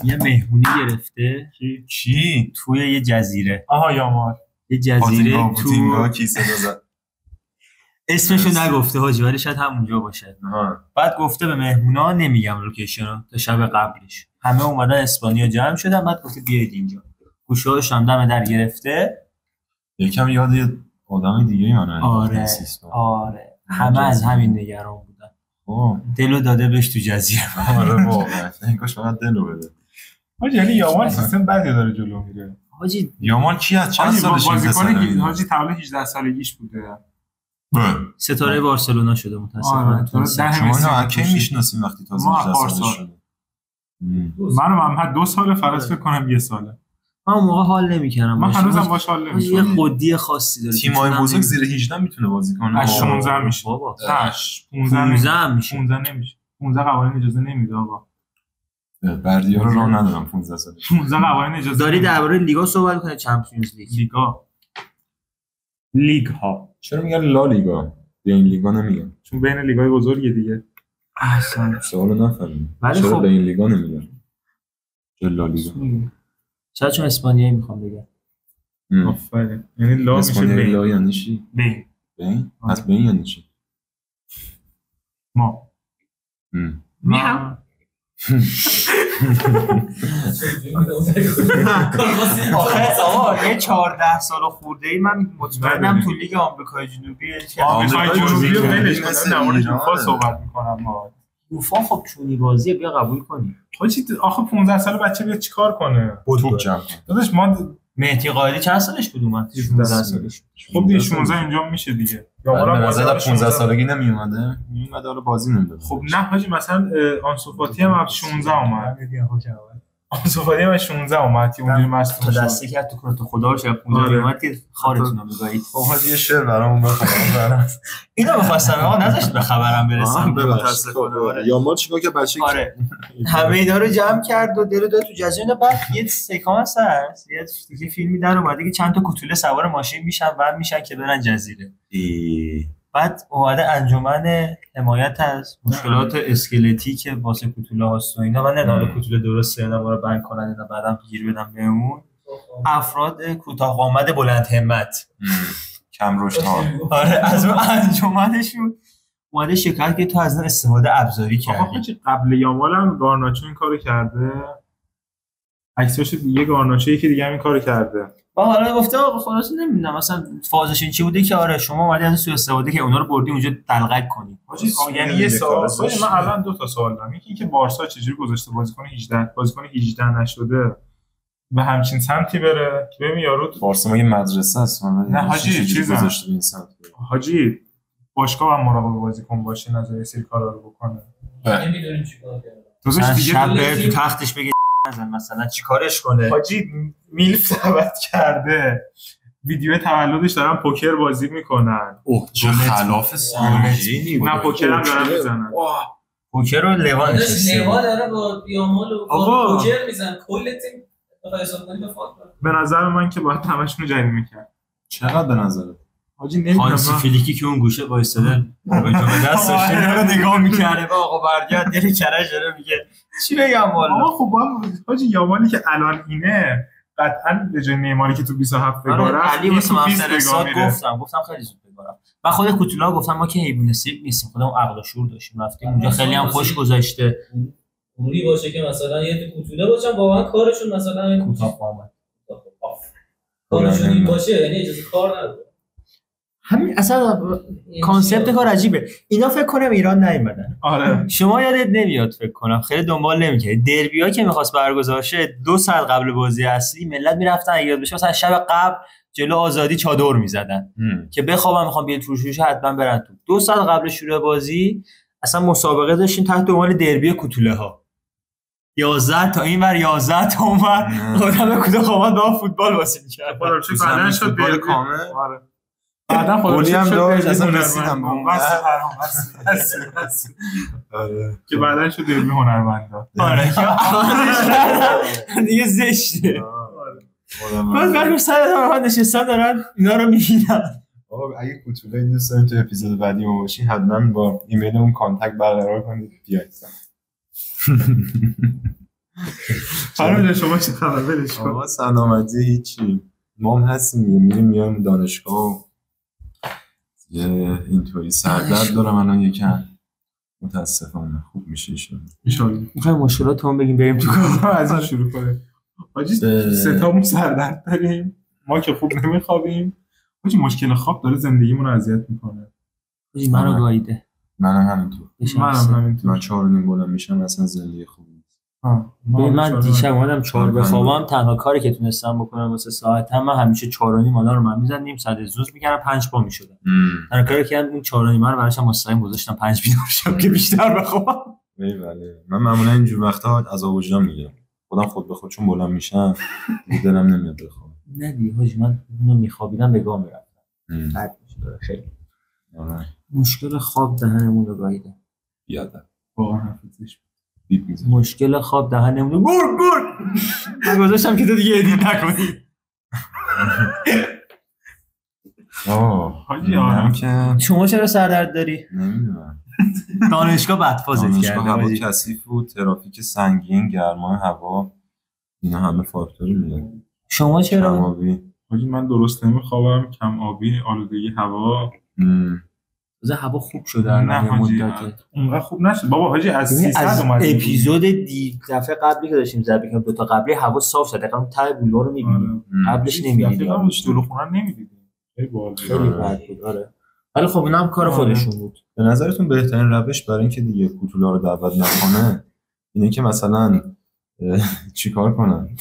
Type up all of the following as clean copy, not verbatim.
یه مهمونی گرفته چی؟ توی یه جزیره. آها یامال. یه جزیره تو کیسه دازه. اسمشو نگفته حاجی ولی شاید همونجا باشه. بعد گفته به مهمونا نمیگم لوکیشنو تا شب قبلش. همه اومدن اسپانیا جمع شدن بعد گفته بیاید اینجا. گوشه‌هاش هم دم در گرفته. یکم یاد یه آدم دیگه منو آره. همه از همین نگران بودن. دلو داده بهش تو جزیره. آره واقعا. اینکاش فقط دلو بده. حاجی یعنی یامال سیستم بدی داره جلو میره. حاجی یامال کی از چند سالشه؟ بازیکن حاجی تولد 18 سالگیش بوده. ستاره بارسلونا شده متأسفانه. شما کی میشناسیم وقتی تازه 18 سالش شده؟ من و محمد 2 ساله، فراز فکر کنم 1 ساله. من اون موقع حال نمی‌کردم. من هنوزم باش حال نمی‌کنم. یه قدی خاصی داره. تیم‌های بزرگ زیر 18 میتونه بازی کنه. 16 میشه. بابا. 15 میشه. 15 نمیشه. 15 قوانین اجازه نمیده آقا. بردیا رو راه ندارم 15 سال. 15 قوانین اجازه. داری درباره لیگا صحبت کنه چمپیونز لیگ ها. چرا میگن لا لیگا؟ بین لیگا نمیگن. چون بین لیگ‌های بزرگه دیگه. احسن. سوالو نفهمیدم. چرا بین لیگا نمیگن؟ لا لیگا. شاید چون اسپانیایی میخوام بگم. آفرین. یعنی لا میشه بین. لا یعنی چی؟ بین؟ پس بین یعنی چی؟ ما. میام. آقا یه 14 سال خورده‌ای من مطمئنم تو لیگ آمریکای جنوبی رو ولش کن. در مورد یوفا صحبت می‌کنم ما. یوفا خب چونی بازیه بیا قبول کنی. آخه 15 ساله بچه بیاد چیکار کنه؟ توپ جمع کنه. داداش ما مهدی قائدی چند سالش بود اومد؟ 16 سالش. خب دیگه 16 اینجا میشه دیگه. یا ما مثلا 15 سالگی نمیومده. میومد حالا بازی نمیداد. خب نه حاجی مثلا آنسو فاتی هم 16 اومد. آنسو فاتی هم 16 اومد که اونجوری مصدوم شد. دسته کرد تو کارت خدا رو شب 15 اومد که خارتون رو بگید. خب حاجی یه شعر برامون بخونم. اینو می‌خواستم آقا نذاشت به خبرم برسم. متاسفانه. یا ما چیکار که بچه همه اینا رو جمع کرد و دل داد تو جزیره. بعد یه سکانس هست یه دیگه فیلمی در اومده که چند تا کوتوله سوار ماشین میشن و میشن که برن جزیره. بعد اومده انجمن حمایت از مشکلات اسکلتی که واسه کوتوله هست و اینا. من نمیدونم کوتوله درسته یا نه ما رو بند کنن اینا بعدم گیر بدم بهمون. افراد کوتاه قامت بلند همت کم رشد ها. آره از اون انجمنشون اومده شکایت که تو از اون استفاده ابزاری کردی. آخه قبل یامال هم گارناچو این کارو کرده. عکساش دیگه گارناچو یکی دیگه هم این کارو کرده. با حالا گفته آقا خلاص نمیدونم مثلا فازش این چی بوده که آره شما اومدی از سوء استفاده که اونا رو بردی اونجا دلقک کنی. یعنی یه سوال من الان 2 تا سوال دارم. یکی که بارسا چجوری گذاشته بازیکن 18 نشده به همچین سمتی بره که ببین یارو بارسا مگه مدرسه است؟ نه حاجی چیز گذاشته این سمت. حاجی باشگاه هم مراقب بازیکن باشه نظر سری کارا رو بکنه. نمیدونیم چیکار کنه. تو دیگه شب تو تختش بگی مثلا چیکارش کنه. حاجی میلف دعوت کرده ویدیو تولدش دارن پوکر بازی میکنن. اوه چه خلاف سنجی. نه پوکر هم دارن میزنن. پوکر رو لیوان نشسته. لیوان داره با یامال و پوکر میزنن کل تیم بخوای حساب کنی به فاک. به نظر من که باید همشون رو جریمه میکرد. چقدر به نظرت؟ حاجی نمیدونم. هانسی فلیکی که اون گوشه وایساده با جام دست داشته اینا رو نگاه می‌کرده. آقا برگرد دل کرج داره میگه چی بگم والا. آقا خب حاجی یامالی که الان اینه قطعاً به جای نیماری که تو 27 بگاره علی واسه فرستاد گفتم خیلی زود بگارم. من خود کوتولا گفتم ما که حیوان سیب نیستیم خودمون عقل و شعور داشتیم رفتیم اونجا خیلی هم خوش گذشته. اونی باشه که مثلا یه کوتوله باشن واقعا کارشون مثلا کوتاه قامت کارشون این باشه یعنی اجازه کار نداره. همین اصلا کانسپت کار عجیبه. اینا فکر کنم ایران نیومدن. آره شما یادت نمیاد فکر کنم خیلی دنبال نمی‌کردی. دربی‌ها که می‌خواست برگزار شه 2 ساعت قبل بازی اصلی ملت میرفتن یاد بشه مثلا شب قبل جلو آزادی چادر می‌زدن که بخوابن می‌خوام بیان فروشش حتما برن تو. 2 ساعت قبل شروع بازی اصلا مسابقه داشتیم تحت عنوان دربی کوتوله‌ها. 11 تا اینور 11 تا اونور آدم کوتاه قامت با فوتبال بازی می‌کرد. خودم چه بعدن شد دربی کامل. آره بعدا گلی هم داشت اصلا رسیدم به اون آره که بعدن شد دربی هنرمندا. آره دیگه زشته. بعد برای سر دارن نشستن دارن اینا رو می‌بینن. آقا اگه کوتوله این دوست داریم تو اپیزود بعدی ما باشین حتما با ایمیل اون کانتکت برقرار کنید بیاید. فرام شما چه خبر؟ ولش کن. آقا سلامتی هیچی. ما هم هستیم میریم دانشگاه. یه اینطوری سردرد دارم الان یکم. متاسفانه خوب میشه ایشالله. میخوایم مشکلاتمون بگیم بریم تو کار. از این شروع کنیم. حاجی سه تامون سردرد داریم. ما که خوب نمیخوابیم. حاجی مشکل خواب داره زندگیمون رو اذیت میکنه. حاجی منو گاییده. منم همینطور. من 4:30 بلند میشم اصلا زندگی خوب نیست. من دیشب اومدم 4 بخوابم، تنها کاری که تونستم بکنم واسه ساعتم من همیشه 4:30 آلارم میزدم، نیم ساعت زوز میکردم 5 پا میشدم. تنها کاری که اون 4:30 رو براشم مستقیم گذاشتم 5 بیدار شم که بیشتر بخوابم. بله من معمولا اینجور وقتا عذاب وجدان میگیرم. خودم خود به خود چون بلند میشم دلم نمیاد بخوابم. نه دیگه حاجی من اونو میخوابیدم به گام میرفتم. بعد میشه خیلی. مشکل خواب دهنمون رو گاییده. یادم. واقعا حرفش. مشکل خواب دهنمون رو گور من گذاشتم که تو دیگه ادیت نکنی. حاجی آرام که شما چرا سردرد داری؟ نمیدونم. دانشگاه بدفازت کرده. هوا کثیف بود، ترافیک سنگین، گرمای هوا، اینا همه فاکتوری میاد. شما چرا؟ کم آبی. حاجی من درست نمیخوابم، کم آبی، آلودگی هوا. هوا خوب شده الان مدت. اونقدر خوب نشد بابا حاجی. از 300 اومد اپیزود دفعه قبلی که داشتیم ضبط کردیم 2 تا قبلی هوا صاف شد. دقیقاً ته بولوار رو می‌بینیم. قبلش نمی‌دیدیم. جلو خونه نمی‌دیدیم. خیلی بد بود. آره. ولی خب اینا هم کار خودشون بود. به نظرتون بهترین روش برای اینکه دیگه کوتولا رو دعوت نکنه اینه که مثلا چیکار کنن؟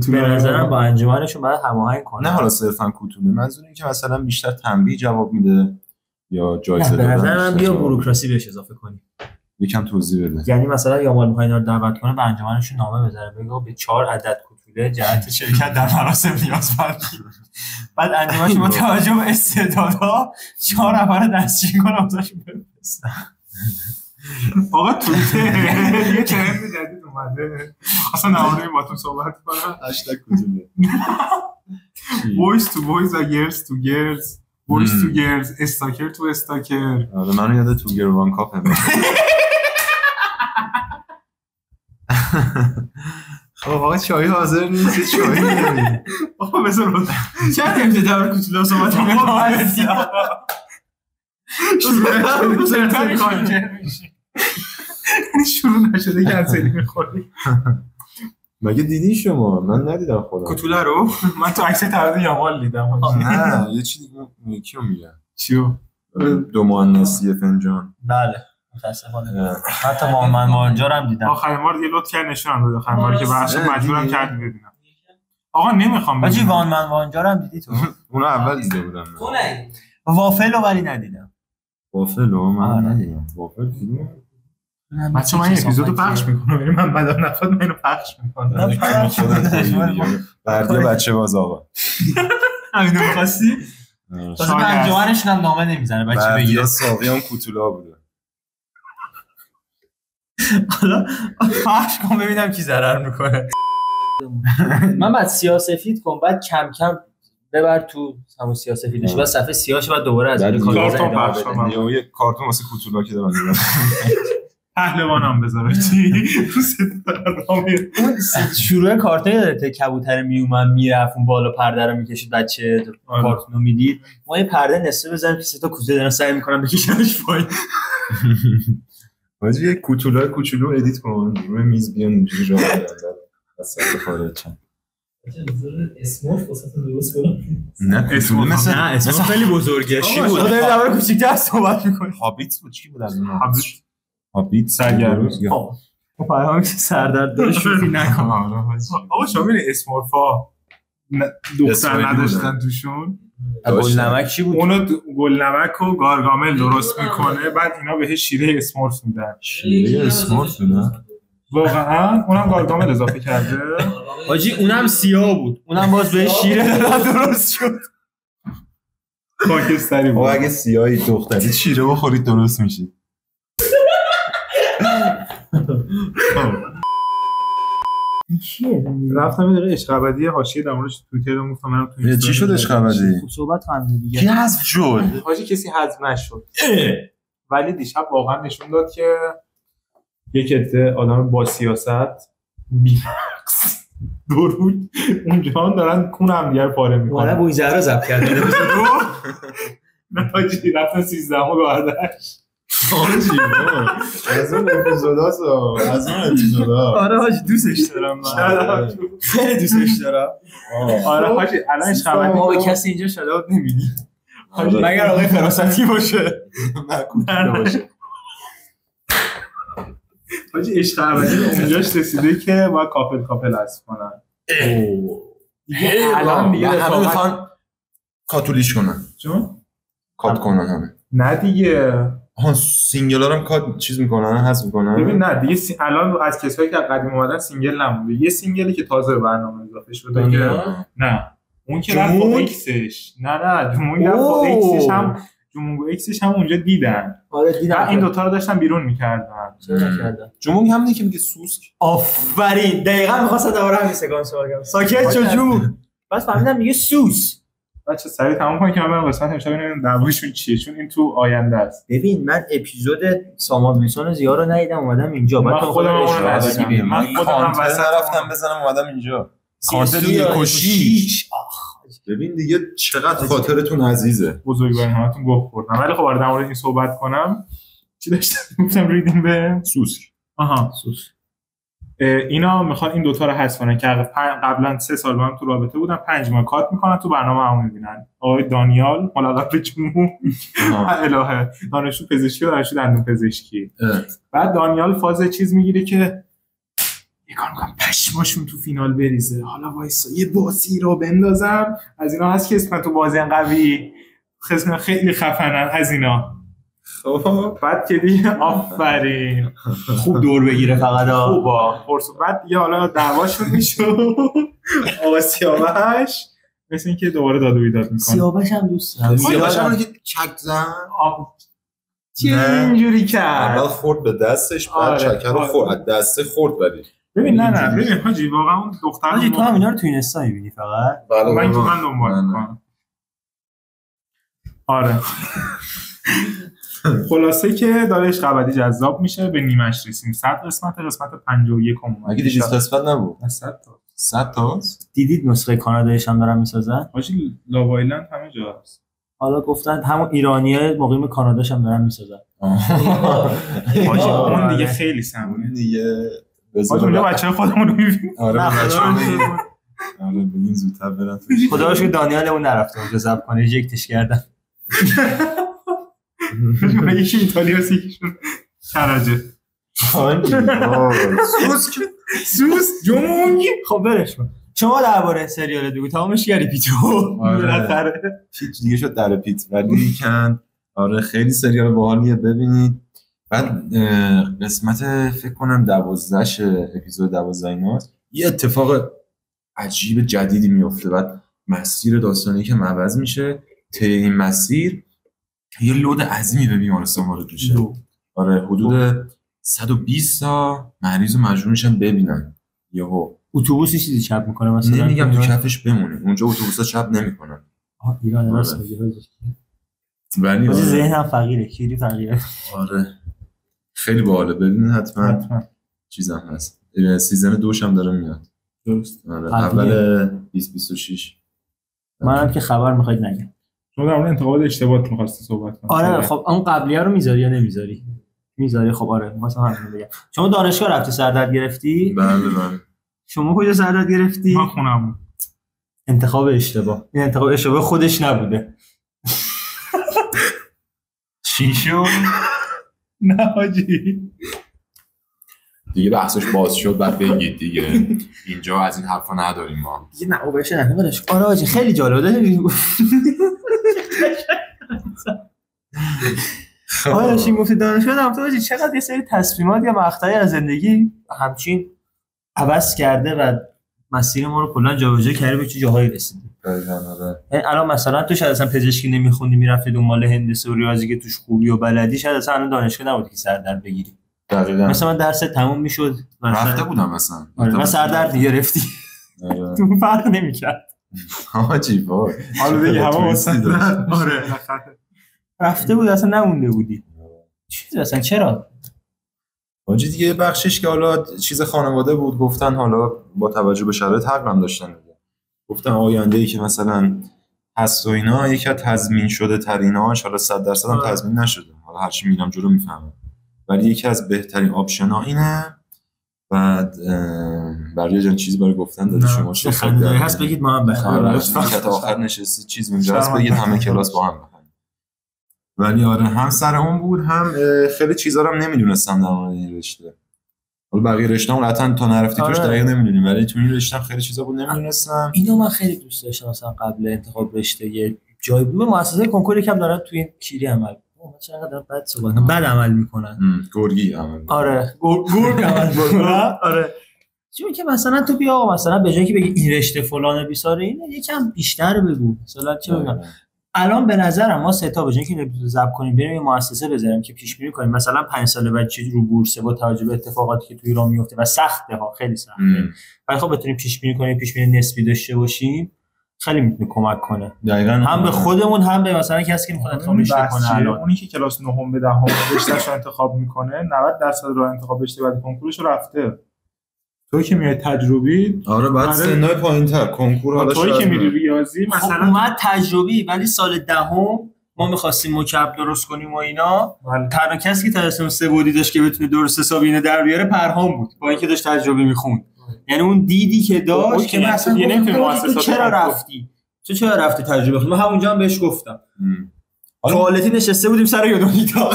به نظرم با انجمنشون باید هماهنگ کنن. نه حالا صرفا کوتوله، منظور اینه که مثلا بیشتر تنبیه جواب میده یا جایزه دادن. به نظر من بیا بوروکراسی بهش اضافه کنیم. یکم توضیح بده. یعنی مثلا یامال میخواد اینا رو دعوت کنه، به انجمنشون نامه بذاره بگه به 4 عدد کوتوله جهت شرکت در مراسم نیازمند. بعد انجمنشون با توجه به استعدادها 4 نفر دستچین کنه واسهشون بفرستن. آقا توییتر یه ترند جدید اومده. اصلا نمونه با تو صحبت کنم. هشتگ کوتوله. Boys to boys و girls to girls. Boys to girls. استاکر تو استاکر. آره منو یاده تو گروان کاپ هم. خب آقا چای حاضر نیست. چای نمیدونی. آقا بذار رو. چند امزه دور کوتوله صحبت کنیم. شروع نشده کنسلی میخوری. مگه دیدی شما؟ من ندیدم خودم کوتوله رو. من تو عکس تولد یامال دیدم. نه یه چی دیگه کیو میگن؟ چیو؟ 2 مهندسی فنجان. بله متاسفانه حتی من مانجا رو هم دیدم. آخرین بار یه لطف کرد نشون داد. آخرین باری که براشون مجبورم کردی ببینم. آقا نمیخوام حاجی وانجا رو هم دیدی تو؟ اونو اول دیده بودم. تو نه وافل رو ولی ندیدم. وافل رو من ندیدم. وافل دیدم. بچه من یه اپیزودو پخش میکنم. یعنی من بعدا نخواد من اینو پخش میکنم. بردی بچه باز آقا. همینو می‌خواستی؟ واسه انجمنشون هم نامه نمیزنه بچه بگیره. بردی ساقی هم کوتولا بوده. حالا پخش کن ببینم کی ضرر میکنه. من بعد سیاه‌سفید کن، بعد کم کم ببر تو همون سیاه‌سفیدش، بعد صفحه سیاهش بعد دوباره از این کارتون پخش کنم. یه کارتون واسه کوتولا که دارن میذارن. پهلوانم بذاره چی؟ تو اون شروع کارتون یادته کبوتر میومد میرفت اون بالا پرده رو میکشید بچه کارتون رو میدید. ما یه پرده نصفه بزنیم که 3 تا کوزه دارن سعی میکنن بکشنش پایین. واجی یه کوتولای کوچولو ادیت کن روی میز بیان اینجوری راه بدن وسط خارج چن. اسمورف واسه درست کنم. نه اسمورف مثلا خیلی بزرگه. چی بود؟ داریم درباره کوچیک‌تر صحبت می‌کنیم. هابیت بود. چی بود از اون؟ هابیت سرگرم. خب فرهام که سردرد داره شوخی نکن. آقا شما ببین اسمورفا دختر نداشتن توشون. گلنمک چی بود؟ اونو گلنمک و گارگامل درست میکنه، بعد اینا بهش شیره اسمورف میدن. شیره اسمورف نه؟ واقعا اونم گارگامل اضافه کرده. حاجی اونم سیاه بود، اونم باز بهش شیره داد درست شد. خاکستری بود. اگه سیاهی دختری شیره بخورید درست میشید. چیه؟ رفتم یه عشق ابدی حاشیه در موردش توییتر گفتم منم تو چی شد عشق ابدی؟ خوب صحبت کنیم دیگه. کی حذف شد؟ حاجی کسی حذف نشد. ولی دیشب واقعا نشون داد که یک عده آدم با سیاست بی‌مغز درود اونجا دارن کون هم دیگر پاره میکنن. والا بوی زهرا ضبط کردن نه حاجی رفتن 13 برداشت. حاجی از اون اپیزودا آره حاجی دوستش دارم من خیلی دوستش دارم. آره حاجی الان خبری ما به کسی اینجا شلوت نمیدیم مگر آقای فراستی باشه. نه باشه. حاجی عشق ابدی اونجاش رسیده که باید کاپل حذف کنن. الان دیگه همه میخوان کاتولیش کنن. چون کات کنن همه. نه دیگه آها سینگل‌ها هم کات چیز میکنن حذف میکنن. ببین نه دیگه الان از کسایی که قدیم اومدن سینگل نمونده. یه سینگلی که تازه به برنامه اضافه شده که نه اون که رفت با اکسش نه جمونگ رفت با اکسش هم جمونگ اکسش هم اونجا دیدن. آره دیدم این دوتا رو داشتن بیرون میکردن. چرا نکردن؟ جمونگ هم که میگه سوسک. آفرین دقیقاً می‌خواستم دوباره همین سکانس رو بگم. ساکت شو جون. بس فهمیدم میگه سوس. بچه سریع تمام کنیم که من برم قسمت امشب ببینم دعواشون چیه چون این تو آینده است. ببین من اپیزود سامان ویلسون زیاد رو ندیدم اومدم اینجا. من خودم اون ندیدم. من خودم رفتم بزنم اومدم اینجا. کانتر 1.6. ببین دیگه چقدر خاطرتون عزیزه. بزرگوارین همتون گفت خوردم. ولی خب برای در مورد این صحبت کنم چی داشتم گفتم ریدیم به سوسک. آها سوسک. اینا میخوان این دوتا رو حذف کنن که قبلا 3 سال با هم تو رابطه بودن 5 ماه کات میکنن تو برنامه همون میبینن. آقای دانیال ملاقات به جمهور الهه دانشجو پزشکی و دانشجو دندون پزشکی. بعد دانیال فاز چیز میگیره که یه کار میکنم پشماشون تو فینال بریزه. حالا وایسا یه بازی رو بندازم از اینا هست که اسم تو بازی قوی خیلی خفنن از اینا. خب بعد که دیگه آفرین خوب دور بگیره فقط خوبا پرسو بعد دیگه حالا دعواشون میشه آقا سیاوش مثل این که دوباره داد و بیداد میکنه. سیاوش هم دوست دارم. سیاوش هم که چک زن چه اینجوری کرد اول خورد به دستش بعد چکر رو خورد دسته خورد. ولی ببین نه ببین حاجی واقعا اون دختر حاجی تو هم اینا رو تو اینستا میبینی فقط؟ بله من دنبال میکنم. آره خلاصه که داره عشق ابدی جذاب میشه به نیمش رسیم. 100 قسمت 51 مگه 200 قسمت نبود؟ 100 تا دیدید نسخه کاناداییش هم دارن میسازن؟ حاجی لاو آیلند همه جا هست. حالا گفتن همون ایرانیای مقیم کاناداش هم دارن میسازن. حاجی اون دیگه خیلی سمونه دیگه. حاجی اونجا بچه‌ها خودمون رو می‌بینیم. آره بچه‌ها آره ببین زودتر برن. خدا رو شکر دانیال اون نرفته اونجا ضبط کنه ریجکتش کردن. یکی ایتالیاست یکیشون کرجه. سوس جمونگ. خب برش کن. شما درباره سریال دیگه تمامش کردی پیتو. بالاخره هیچ دیگه شد در پیت ولی کن. آره خیلی سریال باحالیه ببینید. بعد قسمت فکر کنم 12 اپیزود 12 ایناست یه اتفاق عجیب جدیدی میفته. بعد مسیر داستانی که عوض میشه این مسیر یه لود عظیمی به بیمارستان وارد میشه. آره حدود 120 تا مریض رو مجبور میشن ببینن. یهو اتوبوسی چیزی چپ میکنه مثلا نمیگم تو کفش بمونه. اونجا اتوبوسا چپ نمیکنن. ایران راست میگه. ولی ذهنم فقیره کیری فقیره. آره خیلی باحاله ببینید حتما. چیزام هست سیزن 2 هم داره میاد. درست. آره اول 2026 منم که خبر میخواید نگم. شما در مورد انتقاد اشتباهات می‌خواستی صحبت کنی. آره خب اون قبلیه رو میذاری یا نمیذاری؟ میذاری. خب آره می‌خواستم همین بگم. شما دانشگاه رفتی سردرد گرفتی؟ بله. شما کجا سردرد گرفتی؟ من خونم. انتخاب اشتباه. این انتخاب اشتباه خودش نبوده. چی شد؟ نه حاجی دیگه بحثش باز شد بعد بگید دیگه. اینجا از این حرفا نداریم ما. دیگه نه بشه نه ولش. آره حاجی خیلی جالبه. آره چی گفتی دانشگاه رفته حاجی چقدر یه سری تصمیمات یا مقطعی از زندگی همچین عوض کرده و مسیر ما رو کلا جابجا کرده به چه جاهایی رسیدیم. آره. الان مثلا تو شاید اصلا پزشکی نمیخوندی میرفتی دنبال هندسه و ریاضی که توش خوبی و بلدی شاید اصلا الان دانشگاه نبودی که سردرد بگیری. دقیقاً. مثلا من درس تموم میشد رفته بودم مثلا. آره من سردرد گرفتی. تو فرق نمیکرد. حاجی وای. حالا دیگه هوا واسه آره رفته بود اصلا نمونده بودی. چیز اصلا چرا؟ آنجا دیگه بخشش که حالا چیز خانواده بود، گفتن حالا با توجه به شرایط حق هم داشتن دیگه، گفتن آینده‌ای که مثلا هست و اینا یکی از تضمین شده تریناش، حالا 100% هم تضمین نشده، حالا هرچی میرم جلو میفهمم، ولی یکی از بهترین آپشن‌ها اینه. بعد برای جان چیزی برای گفتن داری شما چه خنده هست بگید ما هم بخوام تا آخر نشستی چیز اونجا هست بگید همه کلاس با هم بخونیم. ولی آره هم سر اون بود، هم خیلی چیزا رو هم نمیدونستم در مورد این رشته. حالا بقیه رشته‌ام قطعا تا نرفتی توش دقیق نمیدونیم، ولی تو این رشته خیلی چیزا بود نمیدونستم. اینو من خیلی دوست داشتم، مثلا قبل انتخاب رشته یه جای بود مؤسسه کنکور یکم دارن تو این کیری عمل مثلا قدر بد صحبت بد عمل میکنن، گرگی عمل. آره گرگ عمل میکنن. آره چون که مثلا تو بیا آقا مثلا به جای که بگی این رشته فلان بیساره اینو یکم بیشتر بگو، مثلا چه میگم الان به نظرم ما سه تا به جای که ضبط کنیم بریم یه مؤسسه بذاریم که پیش بینی کنیم مثلا 5 سال بعد چه رو بورس با توجه به اتفاقاتی که تو ایران میفته و سخته ها، خیلی سخته، ولی خب بتونیم پیش بینی کنیم، پیش بینی نسبی داشته باشیم، خیلی میتونه کمک کنه دقیقاً هم به خودمون هم به مثلا کسی که میخواد انتخاب رشته کنه. الان اونی که کلاس 9 به 10 رشتهشو انتخاب میکنه 90% راه انتخاب رشته بعد کنکورش رفته. تو که میای تجربی آره بعد سنای پایین‌تر کنکور حالا توی که میری ریاضی مثلا اومد تجربی، ولی سال دهم ما می‌خواستیم مکعب درست کنیم و اینا، تنها کسی که ترسم سه بودی داشت که بتونه درست حسابی اینو در بیاره پرهام بود با اینکه داشت تجربی میخوند. یعنی اون دیدی که داشت که مثلا نمی‌تونی چرا رفتی چرا رفتی تجربه خود. من همونجا هم بهش گفتم توالتی نشسته بودیم سر یادونی تا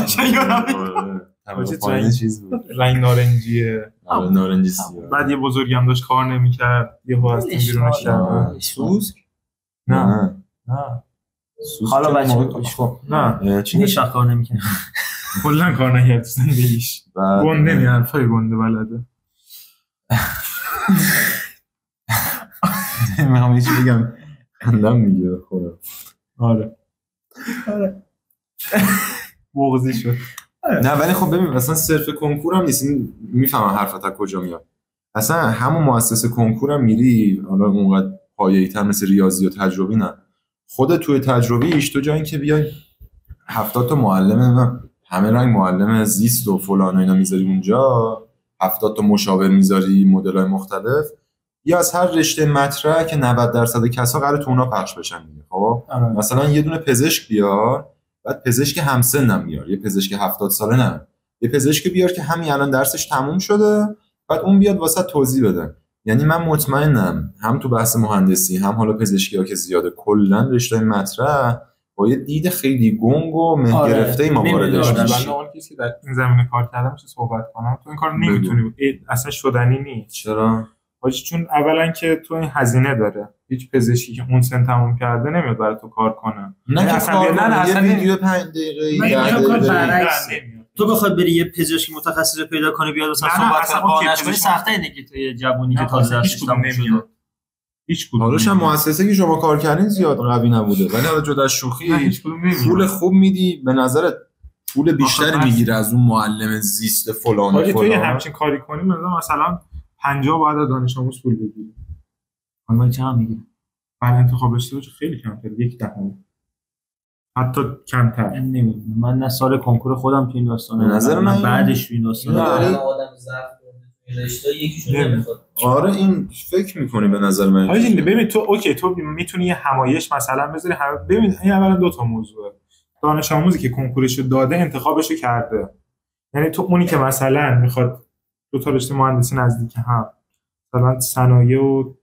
پایین چیز بود رنگ نارنجیه، نارنجی سیاه. بعد یه بزرگی هم داشت کار نمی‌کرد، یهو از تیم بیرونش کرد. سوسک؟ نه حالا بچه‌ها خب نه چی هیچ کار نمی‌کنه، کلا کار نکرد زندگیش، گنده نه حرفای گنده بلده. میخوام یه چی بگم خندم میگیره خودم. آره بغضی شد. نه ولی خب ببین مثلا صرف کنکور هم نیست، میفهمم حرفت از کجا میاد. اصلا همون مؤسسه کنکور هم میری حالا اونقدر پایه‌ای‌تر مثل ریاضی و تجربی نه، خودت توی تجربیش تو جایی که بیای 70 تا معلم همه رنگ معلم زیست و فلان و اینا میذاری اونجا، 70 تا مشاور میذاری مدل‌های مختلف، یا از هر رشته مطرح که 90% کسا قراره تو اونا پخش بشن دیگه. خب مثلا یه دونه پزشک بیار، بعد پزشک همسنم بیار، یه پزشک 70 ساله نه، یه پزشک بیار که همین الان درسش تموم شده، بعد اون بیاد واسه توضیح بده. یعنی من مطمئنم هم تو بحث مهندسی هم حالا پزشکی‌ها که زیاده کلاً رشته مطرح با یه دید خیلی گنگ و مه گرفته ما واردش میشیم. من اون کسی که در این زمینه کار کردم چه صحبت کنم، تو این کار نمیتونی، اصلا شدنی نیست. چرا؟ چون اولا که تو این هزینه داره، هیچ پزشکی که اون سن تموم کرده نمیاد برای تو کار کنه. نه اصلا ویدیو 5 دقیقه تو بخواد بری یه پزشک متخصص رو پیدا کنی بیاد واسه صحبت قانونش کنی سخته دیگه. تو یه جوونی که تازه درسش تموم شده هیچ کدوم حالش هم مؤسسه که شما کار کردین زیاد قوی نبوده، ولی حالا جدا از شوخی پول خوب میدی به نظرت پول بیشتری میگیره از اون معلم زیست فلان و فلان. تو یه همچین کاری کنی مثلا 50 بعد دانش آموز پول بگیری. حالا چقدر میگیره؟ بعد انتخاب رشته خیلی کمتر، 1/10 حتی کمتر. نمیدونم من نه سال کنکور خودم تو این داستانه، به نظر من بعدش تو این داستانه آدم ضعف رشته یکیشون نمیخواد. آره این فکر میکنی به نظر من. حاجی ببین تو اوکی تو میتونی یه همایش مثلا بذاری ببین این اولا دو تا موضوعه. دانش آموزی که کنکورشو داده انتخابشو کرده، یعنی تو اونی که مثلا میخواد دو تا رشته مهندسی نزدیک هم، مثلا صنایع و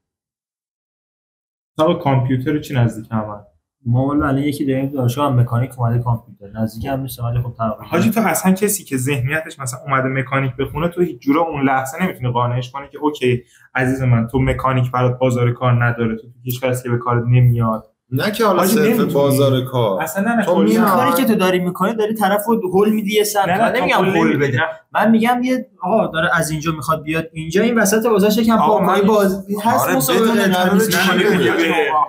کامپیوتر چی نزدیک هم. ما الان یکی داریم دانشگاه هم مکانیک اومده کامپیوتر نزدیک هم نیست، ولی خب تقریبا حاجی تو اصلا کسی که ذهنیتش مثلا اومده مکانیک بخونه تو هیچ جوره اون لحظه نمیتونی قانعش کنی که اوکی عزیز من تو مکانیک برات بازار کار نداره، تو کشور که به کارت نمیاد. نه که حالا صرف بازار کار اصلا نه کاری که تو داری میکنی داری طرفو هول میدی یه سمت. من نمیگم هول بده، من میگم یه آقا داره از اینجا میخواد بیاد اینجا این وسط بازارش یکم پاکای باز هست مسابقه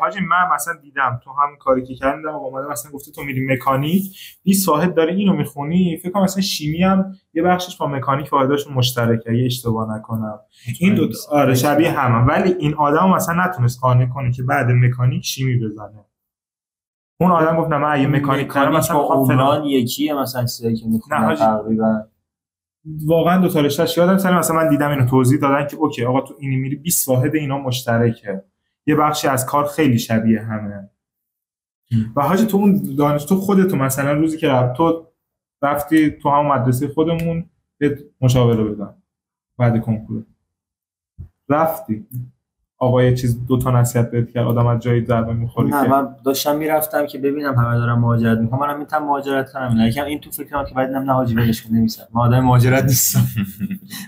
حاجی من مثلا دیدم تو هم کاری که کردم اومده مثلا گفته تو میری مکانیک 20 واحد داره اینو میخونی، فکر کنم مثلا شیمی هم یه بخشش با مکانیک واحداشون مشترکه اگه اشتباه نکنم. این دو آره شبیه هم، ولی این آدم مثلا نتونست قانع کنه که بعد مکانیک شیمی بزنه. اون آدم گفت نه من اگه مکانیک کارم مثلا فلان یکیه مثلا چیزایی که میخونه تقریبا واقعا دو تا رشتهش یادم سال مثلا من دیدم اینو توضیح دادن که اوکی آقا تو اینی میری 20 واحد اینا مشترکه، یه بخشی از کار خیلی شبیه همه. و حاجی تو اون تو خودت مثلا روزی که تو رفتی تو همون مدرسه خودمون یه مشاوره بدن بعد کنکور رفتی آقا یه چیز دو تا نصیحت بهت کرد آدم از جایی ضربه می‌خوری؟ نه من داشتم میرفتم که ببینم همه دارن مهاجرت میکنم، منم میتونم مهاجرت کنم. یکم این تو فکرام که بعد نه حاجی ولش کن نمی‌سم، من آدم مهاجرت نیستم.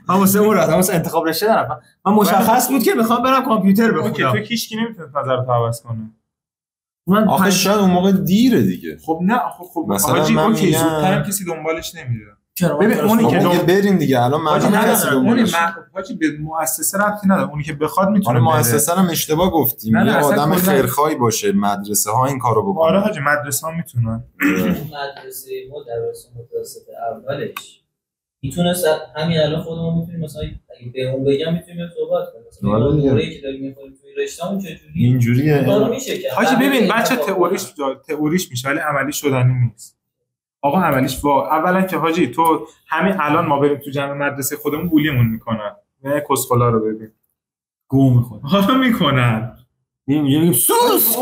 من واسه اون رفتم واسه انتخاب رشته نرفتم، من مشخص بود که میخوام برم کامپیوتر بخونم. اوکی تو هیچکی نمیتونه نظرت عوض کنه. من آخه شاید اون موقع دیره دیگه. خب نه خب حاجی اوکی زودترم کسی دنبالش نمیره. ببین اونی که بریم دیگه الان من حاجی به مؤسسه ربطی نداره، اونی که بخواد میتونه. آره مؤسسه هم اشتباه گفتیم، یه آدم خیرخواهی باشه مدرسه ها این کارو بکنه. آره حاجی مدرسه ها میتونن. مدرسه ما درس متوسط اولش میتونست همین الان خودمون میتونیم مثلا اگه به اون بگم میتونیم صحبت کنیم مثلا دوره که داریم میخونیم توی رشتهمون چجوری اینجوریه. حاجی ببین بچه تئوریش میشه ولی عملی شدنی نیست. آقا عملیش اولا که حاجی تو همین الان ما بریم تو جمع مدرسه خودمون بولیمون میکنن، نه کسخلا رو ببین گو میخوره حالا میکنن میگیم سوس.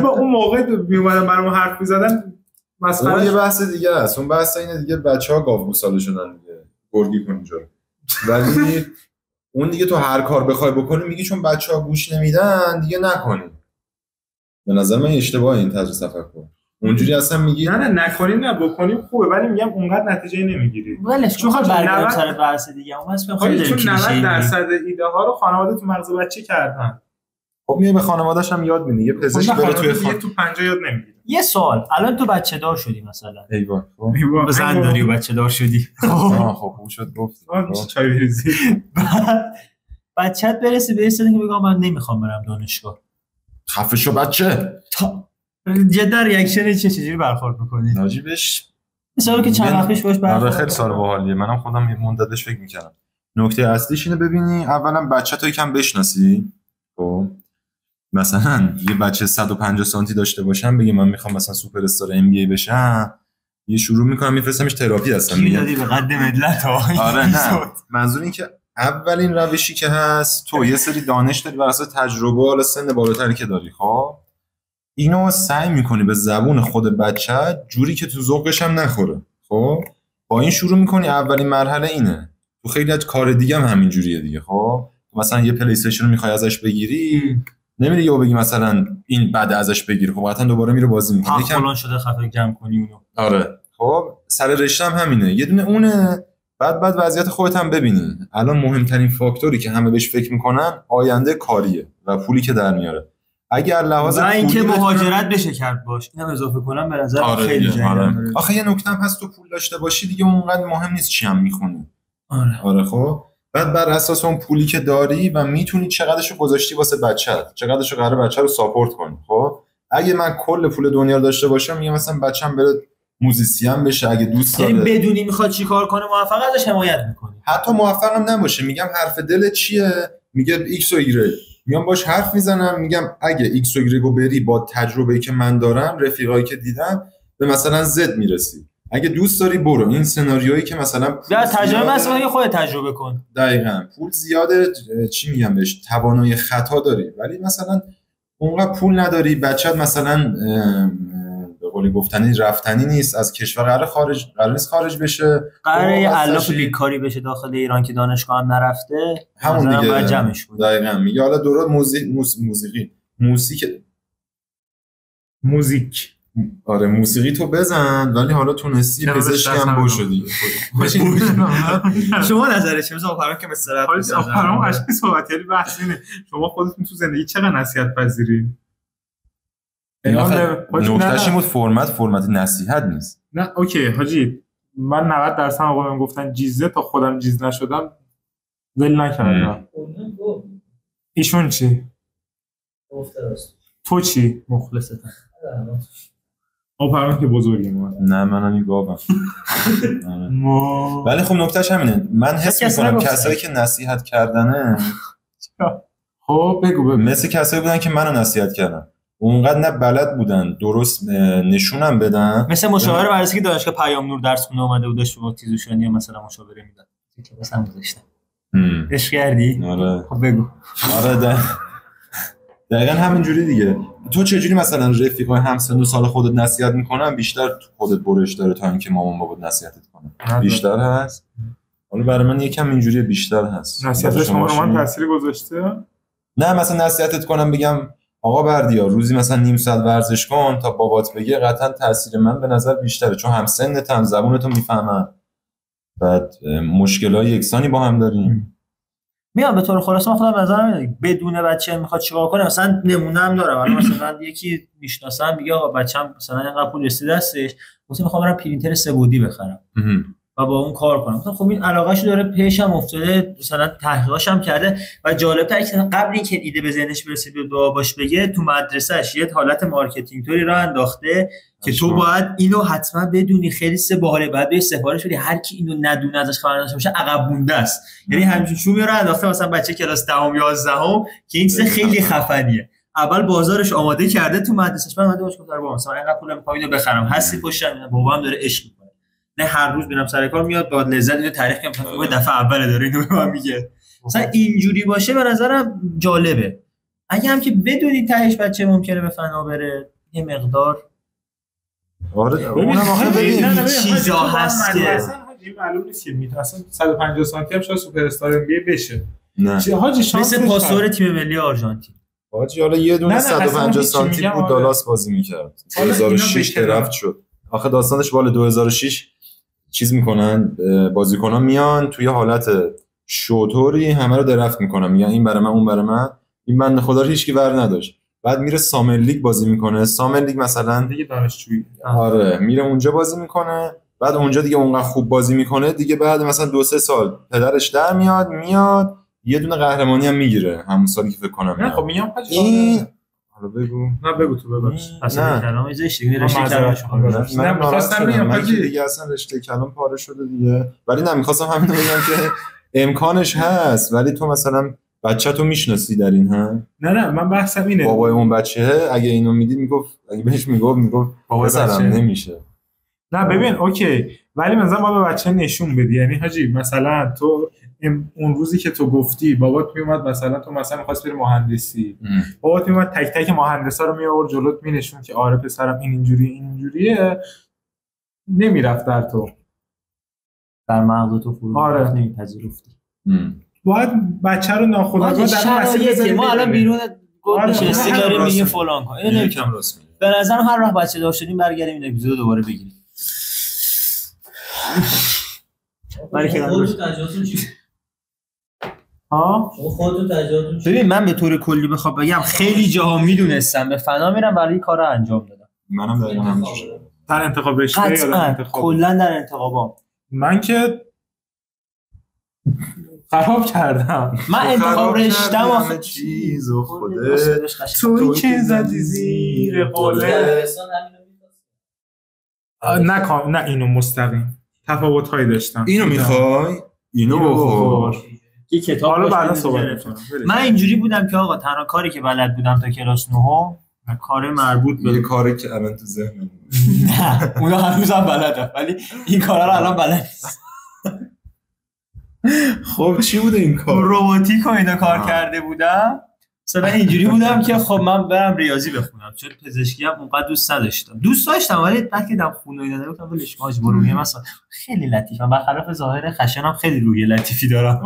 با اون موقع میومدن برام حرف میزدن مثلا یه بحث دیگه است، اون بحث اینه دیگه بچه‌ها گاوگوساله شدن دیگه، گرگی کن اینجا. ولی اون دیگه تو هر کار بخوای بکنی میگی چون بچه‌ها گوش نمیدن دیگه نکنی. به نظر من اشتباهه این طرز تفکر. اونجوری اصلا میگی نه نکنیم نه بکنیم خوبه، ولی میگم اونقدر نتیجه نمیگیری. ولش چون برگردیم سر بحث دیگه اون واسه خیلی چون 90% ایده ها رو خانواده تو مغز بچه کردن. خب میای به خانواده‌اش هم یاد میدی، یه پزشک بره توی تو 50 یاد نمیگیره. یه سوال الان تو بچه دار شدی مثلا ایوان خب زن داری و بچه دار شدی خب خوب شد گفت چای بریزی بچه‌ت برسه به رسیدن که بگم من نمیخوام برم دانشگاه، خفه شو بچه. جدا ریاکشن چجوری برخورد می‌کنی؟ ناجیبش مثلا که چند وقت پیش باش برخورد خیلی سال باحالیه، منم خودم یه مدتش فکر می‌کردم. نکته اصلیش اینه ببینی اولا بچه‌تو یکم بشناسی. خب مثلا یه بچه 150 سانتی داشته باشم بگه من میخوام مثلا سوپر استار ام بی ای بشم، یه شروع میکنم میفرستمش تراپی هستم میدادی به قد ملت ها. آره نه منظور این که اولین روشی که هست تو یه سری دانش داری بر اساس تجربه حالا سن بالاتری که داری، خب اینو سعی میکنی به زبون خود بچه جوری که تو ذوقش هم نخوره. خب با این شروع میکنی، اولین مرحله اینه. تو خیلی از کار دیگه هم همین جوریه دیگه. خب مثلا یه پلی استیشن رو میخوای ازش بگیری نمیری یهو بگی مثلا این بعد ازش بگیر، خب حتما دوباره میره بازی میکنه یکم فلان شده خفه جمع کنی اونو. آره خب سر رشته هم همینه، یه دونه اونه. بعد وضعیت خودت هم ببینی. الان مهمترین فاکتوری که همه بهش فکر میکنن آینده کاریه و پولی که در میاره. اگر لحاظ نه اینکه مهاجرت بشه کرد باش، اینم اضافه کنم به نظر خیلی جالبه. آخه یه نکته هم هست، تو پول داشته باشی دیگه اونقدر مهم نیست چی هم میخونی. آره خب بعد بر اساس اون پولی که داری و میتونی چقدرشو گذاشتی واسه بچه‌ت، چقدرشو قراره بچه رو ساپورت کنی. خب اگه من کل پول دنیا رو داشته باشم میگم مثلا بچه‌م بره موزیسین بشه اگه دوست داره، یعنی بدونی میخواد چیکار کنه موفق ازش حمایت میکنی. حتی موفقم نباشه میگم حرف دلت چیه، میگه ایکس و ایگرگ، میگم باش حرف میزنم میگم اگه ایکس و ایگرگو بری با تجربه‌ای که من دارم رفیقایی که دیدم به مثلا زد میرسی، اگه دوست داری برو این سناریویی که مثلا یا تجربه مثلا یه خودت تجربه کن. دقیقاً پول زیاده چی میگم بهش توانایی خطا داری، ولی مثلا اونقدر پول نداری، بچت مثلا به قولی گفتنی رفتنی نیست از کشور، قرار نیست خارج بشه، قراره یه الاف بیکاری بشه داخل ایران که دانشگاه هم نرفته، همون دیگه باید جمعش کنی. دقیقاً میگه حالا درست موزیک آره موسیقی تو بزن، ولی حالا تونستی پزشکی هم بشدی. شما نظرش چیه؟ مثلا آخرام که مسترات آخرام عشقی صحبت یعنی بحث اینه شما خودتون تو زندگی چقدر نصیحت پذیرین؟ نکتهش این بود فرمت نصیحت نیست. نه اوکی حاجی من 90% آقا من گفتن جیزه تا خودم جیز نشدم ول نکردم. ایشون چی؟ تو چی؟ مخلصتم. آپرام که بزرگی ما. نه منم این گاوم. ولی خب نکتهش همینه، من حس میکنم کسایی که نصیحت کردنه خب بگو مثل کسایی بودن که منو نصیحت کردن. اونقدر نه بلد بودن درست نشونم بدن. مثل مشاور ورزشی که دانشگاه پیام نور درس خونه اومده بود داشت به تیزوشانی مثلا مشاوره میداد. کلاس هم گذاشتم. عشق کردی؟ آره. خب بگو. آره دقیقاً همینجوری دیگه. تو چجوری مثلا رفیقای همسن و سال خودت نصیحت میکنن بیشتر خودت برش داره تا اینکه مامان بابات نصیحتت کنه؟ بیشتر هست؟ حالا برای من یکم اینجوریه بیشتر هست. نصیحت شما رو من تأثیری گذاشته؟ نه مثلا نصیحتت کنم بگم آقا بردیار روزی مثلا نیم ساعت ورزش کن تا بابات بگه، قطعا تاثیر من به نظر بیشتره چون هم سنت هم زبونتو میفهمن، بعد مشکلای یکسانی با هم داریم. میام به طور خلاصه من خودم به نظر میاد بدون بچه میخواد چیکار کنه. مثلا نمونه هم دارم الان مثلا یکی میشناسم میگه آقا بچه‌م مثلا اینقدر پول رسید دستش مثلا میخوام برم پرینتر 3 بعدی بخرم و با اون کار کنم. مثلا خب این علاقه‌شو داره، پیش هم افتاده، مثلا تحقیقاش هم کرده و جالب‌تره که قبل اینکه ایده به ذهنش برسه به باباش بگه تو مدرسه‌اش یه حالت مارکتینگ طوری راه انداخته که تو باید اینو حتما بدونی، خیلی باحاله، بعد به سفارش بدی، هر کی اینو ندونه ازش خبر نداشته باشه عقب مونده است. یعنی همین شومی راه انداخته مثلا بچه کلاس 10 ام 11 ام که این چیز خیلی خفنیه. اول بازارش آماده کرده تو مدرسه‌اش، بعد اومده باشه گفت بابا مثلا اینقدر پول می‌خوام اینو بخرم، هستی پشتم، بابام داره عشق می‌کنه. نه هر روز میرم سر کار میاد با لذت اینو تعریف کنم مثلا دفعه اول داره اینو به من میگه. مثلا اینجوری باشه به نظرم جالبه. اگه هم که بدونید تهش بچه ممکنه به فنا بره یه مقدار. آره اونم آخه ببین چیزا هست که این معلوم نیست که میتونه اصلا 150 سانتی هم شاید سوپر استار ام بی بشه. نه حاجی شانس مثل پاسور تیم ملی آرژانتین. حاجی حالا یه دونه 150 سانتی بود دالاس بازی میکرد 2006 درفت شد. آخه داستانش بالا 2006 چیز میکنن بازیکنان میان توی حالت شوتوری همه رو درفت میکنن، میگن این برای من اون برای من. این بنده خدا رو هیچکی ور نداشت. بعد میره سامن لیگ بازی میکنه. سامن لیگ مثلا دیگه دانشجویی. آره میره اونجا بازی میکنه. بعد اونجا دیگه اونقدر خوب بازی میکنه دیگه بعد مثلا 2-3 سال پدرش در میاد یه دونه قهرمانی هم میگیره همون سالی که فکر کنم. نه خب میگم این حالا بگو. نه بگو تو ببخش. اصلا کلام زشته رشته کلام. نه می‌خواستم بگم که دیگه اصلا رشته کلام پاره شده دیگه. ولی نمی‌خواستم همین رو بگم که امکانش هست ولی تو مثلا بچه‌تو میشناسی در این ها؟ نه من بحثم اینه بابای اون بچه‌ه اگه اینو میدید میگفت اگه بهش میگفت پسرم نمیشه. نه ببین اوکی ولی مثلا ما به بچه نشون بدی. یعنی حاجی مثلا تو اون روزی که تو گفتی بابات میومد مثلا تو مثلا می‌خواست بری مهندسی بابات میومد تک تک مهندسا رو میآورد جلوت مینشون که آره پسرم این اینجوریه نمیرفت در تو در مغز تو فرو آره. نمیپذیرفتی. باید بچه رو ناخودآگاه در مسیر بزنی. ما الان بیرون گل نشستی داریم میگه فلان کن اینو نمی‌تونم راست میگم. به نظرم هر راه بچه دار شدیم برگردیم این اپیزودو دوباره بگیریم. برای که تجربتون چی؟ ها؟ شما خودتون تجربتون چی؟ ببین من به طور کلی بخوام بگم خیلی جاها میدونستم به فنا میرم ولی این کارو انجام دادم. منم دقیقاً همینجوریه. در انتخاب رشته یا در انتخاب کلا در انتخابام من که خراب کردم. من انتخاب رشتم همه چیزو خودت توی که زدی زیر قله نه اینو مستقیم تفاوت‌هایی داشتم. اینو میخوای؟ اینو بخور. یه کتاب حالا بعدا صحبت می‌کنم. من اینجوری بودم که آقا تنها کاری که بلد بودم تا کلاس 9 کار مربوط به یه کاری که الان تو ذهنم نه اونا هنوزم بلدم ولی این کارا رو الان بلد نیست. خب چی بوده این کار؟ روباتیک و اینا کار کرده بودم. مثلا اینجوری بودم که خب من برم ریاضی بخونم چون پزشکی هم اونقدر دوست نداشتم. دوست داشتم ولی وقتی دیدم خونه اینا داره گفتم ولش کن حاج برو. میگم مثلا خیلی لطیفم برخلاف ظاهر خشنم خیلی روحیه لطیفی دارم.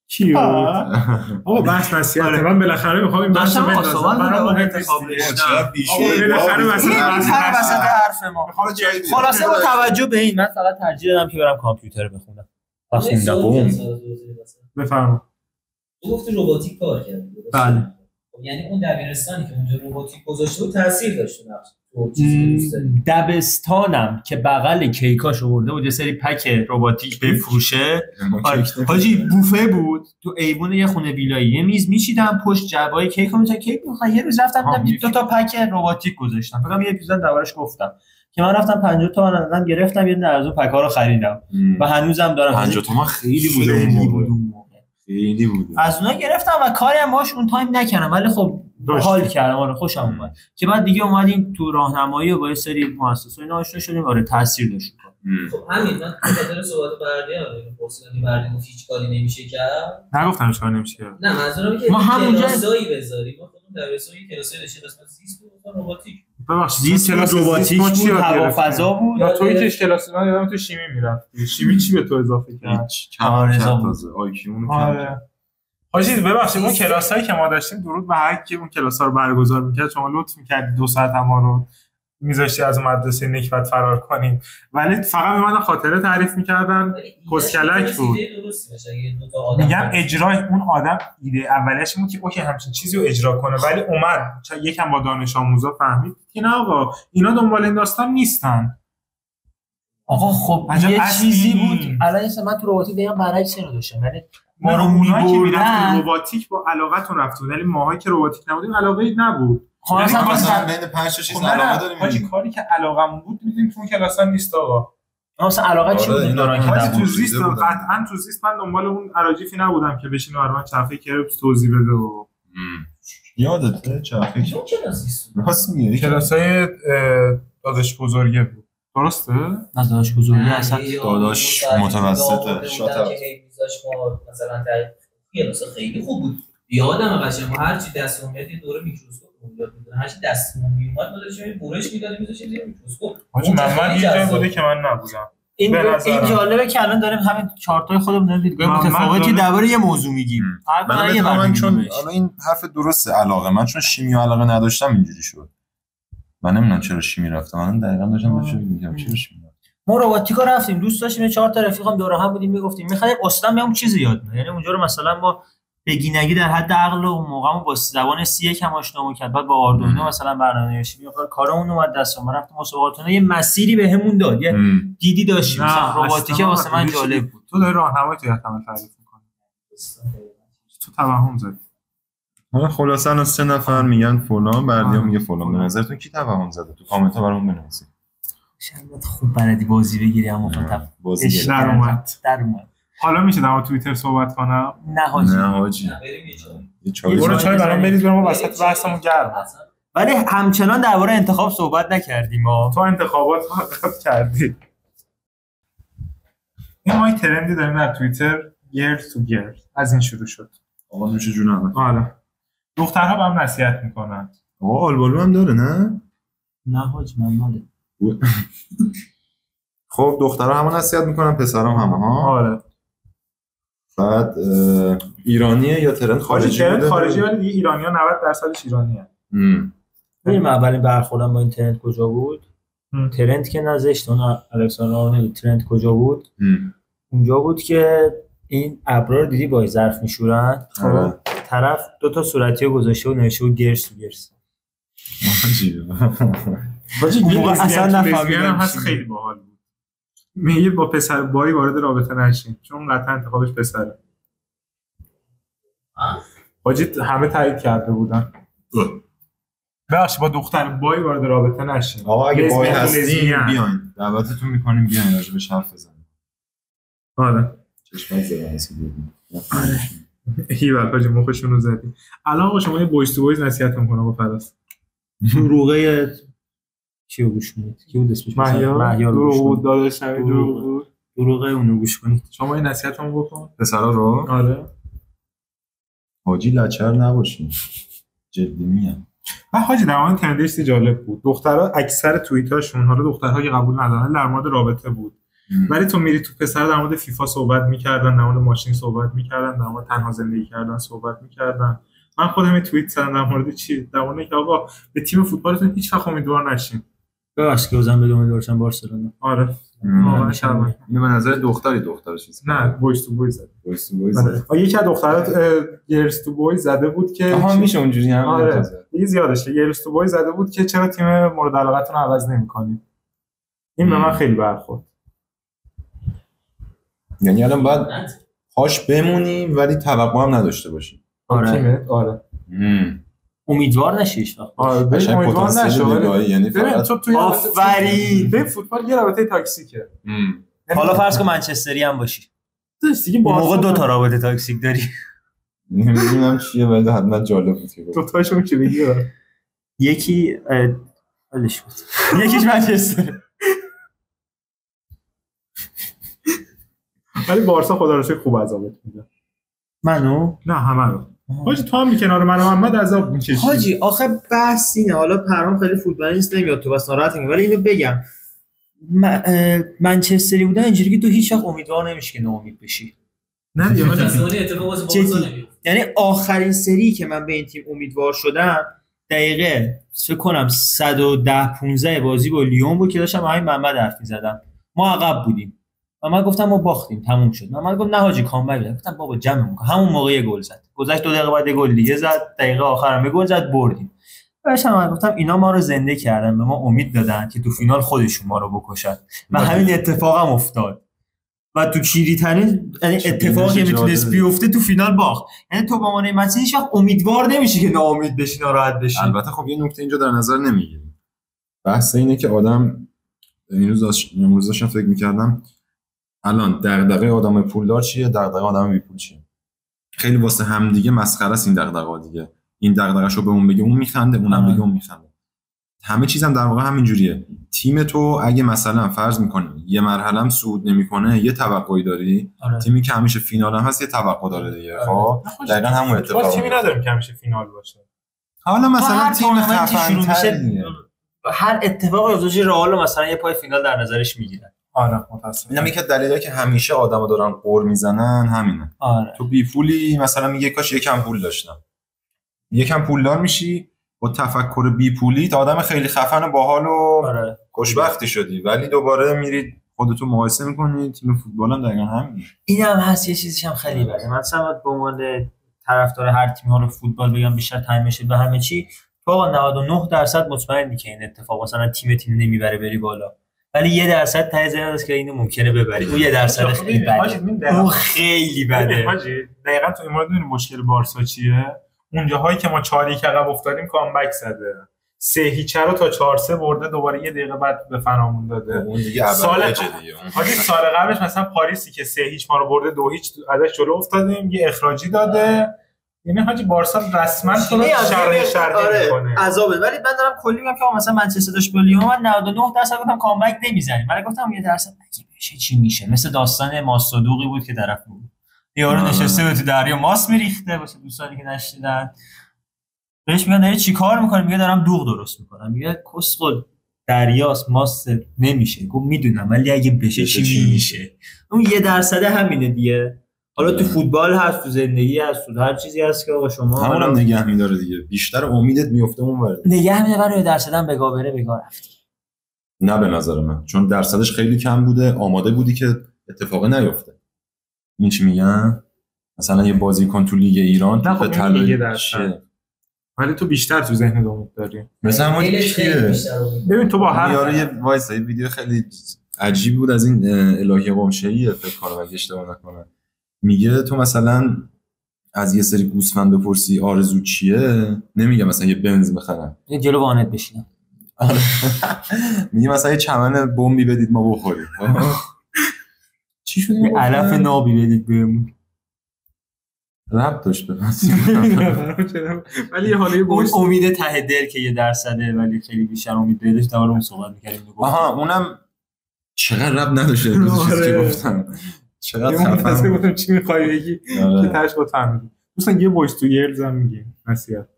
چی آقا بحث نصیحت من بالاخره میخوام این بحث رو بندازم. برام انتخاب رشته. بالاخره وسط حرف ما. خلاصه با توجه به این من فقط ترجیح دادم که برم کامپیوتر بخونم. خوندم. بفرما. تو گفتی رباتیک کار کردی. بله. یعنی اون دبیرستانی که اونجا رباتیک گذاشته بود تاثیر داشت تو چیزی که دوست داری. دبستانم که بغل کیکاش آورده بود یه سری پک رباتیک بفروشه. حاجی بوفه بود تو ایوون یه خونه ویلایی. یه میز میچیدم پشت جعبه‌های کیکو میذاشتم کیک می‌خوام. یه روز رفتم دیدم 2 تا پک رباتیک گذاشتم. فکر کنم یه اپیزود دربارش گفتم که من رفتم 50 تومن دادم گرفتم یه از اون پک‌ها رو خریدم و هنوزم دارم. 50 تومن خیلی بود. خیلی بود. از اونها گرفتم و کاری هم باهاش اون تایم نکردم ولی خب حال کردم آره خوشم اومد که بعد دیگه اومدیم تو راهنمایی و با یه سری مؤسسات اینا آشنا شدیم آره تاثیر داشت. خب همین من به خاطر صحبت بردیا پرسیدم بردیا هیچ کاری نمیشه کرد. نگفتم هیچ کاری نمیشه کرد. نه منظورم که ما همونجا کلاسایی بذاریم. ما خودمون دبیرستان کلاسایی داشتیم قسمت زیست بود رباتیک. ببخشید زیست رباتیک بود هوافضا بود. یا توی که کلاس من یادم تو شیمی میرفت. شیمی چی به تو اضافه کرد؟ کم تازه آیکیو کم. حاجی ببخشید اون کلاسایی که ما داشتیم درود به هر کی اون کلاسا رو برگزار میکرد شما لطف میکردید 2 ساعت ما رو میذاشتی از اون مدرسه نکبت فرار کنیم ولی فقط میمدن خاطره تعریف میکردن کسکلک بود. میگم اجرای اون آدم ایده اولیش بود که اوکی همچین چیزی رو اجرا کنه ولی اومد یکم با دانش آموزا فهمید که نه آقا اینا دنبال این داستان نیستن. آقا خب یه چیزی بود الان من تو رباتیک دیگه برعکس اینو داشتم یعنی ما رو اونایی که میرفتن رباتیک با علاقتون رفتن ولی ماهایی که رباتیک نبودیم علاقه‌ای نبود. مثلا بین 5 تا 6 علاقه داریم. حاجی کاری که علاقمون بود می‌دونیم تو اون کلاسا نیست آقا. مثلا علاقه چی بود دارن که تو زیست قطعا تو زیست من دنبال اون اراجیفی نبودم که بشین و من چرخه کرپس توضیح بده و یادته چرخه کلاس راست میگه کلاسای داداش بزرگه بود درسته؟ نه داداش بزرگی اصلا داداش متوسطه شاطر مثلا کلاس خیلی خوب بود یادم قشنگ ما هر چی دستمون میاد یه دوره میکروسکوپ میاد هر چی دستمون میومد ما داشتیم برش میدادیم میذاشتیم زیر میکروسکوپ. حاجی من یه جایی بوده که من نبودم. این جالبه که الان داریم همین چارتای خودمون داریم دیدگاه متفاوتی درباره یه موضوع میگیم. من چون حالا این حرف درسته علاقه من چون شیمی علاقه نداشتم اینجوری شد. من نمیدونم چرا شیمی رفتم. من دقیقاً داشتم بهش میگم چرا شیمی. ما رباتیکا رفتیم دوست داشتیم 4 تا رفیقام دور هم بودیم میگفتیم میخوایم استاد میام چیزی یاد بدم. یعنی اونجا رو مثلا ما بگینگی در حد عقل و موقعمون با زبان سی کم آشنا می‌کرد بعد با آردوینو مثلا برنامه‌نویسی می‌کرد کارمون اومد دستم رفتیم مسابقاتونه یه مسیری بهمون داد یه دیدی داشتیم مثلا رباتیک واسه من جالب بود. تو داری راهنمایی تو یادم تعریف می‌کنی تو توهم زدی. حالا خلاصا الان 3 نفر میگن فلان بردیا میگه فلان به نظرتون کی توهم زده تو کامنت ها برامون بنویسید. شاید خوب بلدی بازی بگیری اما خب بازی در اومد. حالا میشه در توییتر صحبت کنم؟ نه حاجی برو چای برام برید برام وسط بحثمون گرم. ولی همچنان درباره انتخاب صحبت نکردیم ما. تو انتخابات حقیقت کردی. این ما ترندی داریم در توییتر گیر تو گیر از این شروع شد. آقا نوش جونم. آره. دخترها به هم نصیحت میکنن. آقا آلبالو هم داره نه؟ نه حاج من ماله. خب دخترها همون نصیحت میکنن پسرام هم ها. آره. بعد ایرانیه یا ترند خارجی بوده؟ خارجی ولی دیگه ایرانی‌ها 90% ایرانیه. ببین اولین برخوردم با این ترند کجا بود؟ ترند که نذاشت اون الکساندر آرنولد ترند کجا بود؟ اونجا بود که این ابرار دیدی با ظرف میشورن خب طرف 2 تا صورتیو گذاشته و نوشته بود گرس تو گرس. حاجی اصلا نفهمیدم هست خیلی باحال بود. میگه با پسر بایی وارد رابطه نشین چون قطعا انتخابش پسره. حاجی همه تایید کرده بودن. باشه با دختر بایی وارد رابطه نشین. آقا اگه بای هستین بیاین. دعوتتون میکنیم بیاین راجع بهش حرف بزنیم. آره. چشمک زدن اصلا بیاین. آره. هیوال حاجی مخشون رو زدی. الان آقا شما یه بویز تو بویز نصیحت میکنم با فراز. دروغه کیو گوش کنید؟ کیو اسمش مهیار دروغ داداش دروغه اونو گوش کنید. شما این نصیحتمو بکن. پسرا رو؟ آره. حاجی لچر نباشین. جدی میگم. و حاجی در مورد ترندش جالب بود. دخترها اکثر توییتاشون حالا دخترها که قبول ندارن در مورد رابطه بود. ولی تو میری تو پسر در مورد فیفا صحبت می‌کردن، در مورد ماشین صحبت می‌کردن، در مورد تنها زندگی کردن صحبت می‌کردن. من خودم توییت زدم در مورد چی؟ در مورد که آقا به تیم فوتبالتون هیچ وقت امیدوار نشین. بس که بزن بدون امیدوارشم بارسلونا. آره. واقعا شرمنده. اینو به نظر دختر چیز. نه، بویز تو بویز زد. بویز تو بویز زد. یکی از دخترات گرلز تو بویز زده بود که آها میشه اونجوری هم. آره. یه زیادشه. گرلز تو بویز زده بود که چرا تیم مورد علاقتون رو عوض نمی‌کنید. این به من خیلی برخورد. یعنی الان باید هاش بمونیم ولی توقع هم نداشته باشیم. آره. آره. امیدوار نشیش وقت. آره ببین امیدوار نشو. یعنی فقط آفرین. به فوتبال یه رابطه تاکسیکه. حالا فرض کن منچستری هم باشی. دیگه موقع 2 تا رابطه تاکسیک داری. نمیدونم چیه ولی حتما جالب بود که دو تاشون که بگی یکی ولش بود یکیش منچستر ولی بارسا خدا رو شکر خوب عذابت میده. منو نه همه رو حاجی تو هم کنار من و محمد عذاب میکشی حاجی. آخه بحث اینه، حالا پرام خیلی فوتبال نیست نمیاد تو بس ناراحت میگم، ولی اینو بگم منچستری بودن اینجوری که تو هیچ وقت امیدوار نمیشی که ناامید بشی. نه یا یعنی آخرین سری که من به این تیم امیدوار شدم دقیقه فکر کنم 110-15 بازی با لیون بود که داشتم همین محمد حرف می‌زدم. ما عقب بودیم و من گفتم ما باختیم تموم شد. من گفتم نه حاجی کامبک بده. گفتم بابا جمعمون کن. همون موقع گل زد. گذشت 2 دقیقه بعد گل دیگه زد. دقیقه آخرام گل زد بردیم. بعدش من گفتم اینا ما رو زنده کردن، به ما امید دادن که تو فینال خودشون ما رو بکشن و همین اتفاق هم افتاد. و تو کلیدترین یعنی اتفاقی میتونست بیفته تو فینال باخت. یعنی تو با مانع مچ هیچ وقت امیدوار نمیشی که ناامید بشی ناراحت بشی. البته خب یه نکته اینجا در نظر نمیگیریم. بحث اینه که آدم امروز داشتم فکر می‌کردم الان دغدغه آدم پولدار چیه، دغدغه آدم بی پول چیه. خیلی واسه هم دیگه مسخره است این دغدغه‌ها دیگه. این دغدغه‌شو به اون بگه اون میخنده، اونم بگه اون میخنده. همه چیزم در واقع همین جوریه. تیم تو اگه مثلا فرض می‌کنی یه مرحله هم صعود نمی‌کنه، یه توقعی داری. تیمی که همیشه فینال هم هست یه توقع داره دیگه. خب دقیقاً همون اتفاق. تیمی نداریم که همیشه فینال باشه. حالا مثلا تیم خفن‌تر هر اتفاقی افتاده رئال مثلا یه پای فینال در نظرش میگیرن. آره متأسفانه. اینم یکی از دلایلی که همیشه آدمو دارن قور میزنن همینه. آره. تو بی پولی مثلا میگه کاش یکم پول داشتم. یکم پولدار میشی با تفکر بی پولی تا آدم خیلی خفن و باحال و آره. خوشبختی شدی، ولی دوباره میرید خودتو مقایسه میکنی. تیم فوتبال هم دقیقاً همینه. اینم هست. یه چیزیش هم خیلی بده. مثلا به عنوان طرفدار هر تیمی رو فوتبال بگم بیشتر تعیین بشه به همه چی، تو آقا 99% مطمئنی که این اتفاق مثلا تیم نمیبره بری بالا، ولی 1% ته ذهنت است که اینو ممکنه ببری. اون 1% خیلی بده. اون خیلی بده. حاجی دقیقاً تو این مورد می‌بینی مشکل بارسا چیه؟ اون جاهایی که ما 4-1 عقب افتادیم کامبک زده. 3-0 رو تا 4-3 برده، دوباره یه دقیقه بعد به فنامون داده. اون دیگه سال قبلش مثلا پاریسی که 3-0 ما رو برده 2-0 ازش جلو افتادیم، یه اخراجی داده. یعنی حاجی بارسا رسما تو رو شرح میکنه. عذابه. ولی من دارم کلی میگم که مثلا منچستر داشت با لیون، من 99% گفتم کامبک نمیزنیم. من گفتم 1% اگه بشه چی میشه. مثل داستان ماستودوقی بود که طرف بود. یارو نشسته بود تو دریا ماست میریخته واسه دوستانی که نشدیدن. بهش میگن داری چیکار میکنی؟ میگه دارم دوغ درست میکنم. میگه کسخل دریاست ماست نمیشه. گفت میدونم ولی اگه بشه چی میشه. اون 1% همینه دیگه. حالا تو فوتبال هست، تو زندگی هست، تو هر چیزی هست که آقا شما همونم نگه می‌داره دیگه. بیشتر امیدت میفته اونور. نگه می‌داره. 1% هم بگا بره بگا رفت. نه به نظر من، چون درصدش خیلی کم بوده. آماده بودی که اتفاقی نیفته. این چی میگن؟ مثلا یه بازیکن تو لیگ ایران تو طلایی ولی تو بیشتر تو ذهن امید داری. مثلا ما کیه؟ ببین تو با هر یارو یه وایسای ویدیو خیلی عجیبی بود از این الهی قمشه‌ای فکر کنم اگه اشتباه نکنم. میگه تو مثلا از یه سری گوسفند بپرسی آرزو چیه، نمیگه مثلا یه بنز بخرم، یه جلو وانت بشینم. میگه مثلا یه چمن بمبی بدید ما بخوریم. چی شد؟ یه علف نابی بدید بهمون. ربط داشت به ولی یه حاله اون امید ته دل که 1%، ولی خیلی بیشتر امید دلش دوباره اون صحبت می‌کردیم. آها اونم چقدر ربط نداشت چیزی که گفتم. چقدر خفن گفتم چی می‌خوای بگی که تاش با فهمیدی. مثلا یه بویز تو گرلز هم میگیم نصیحت.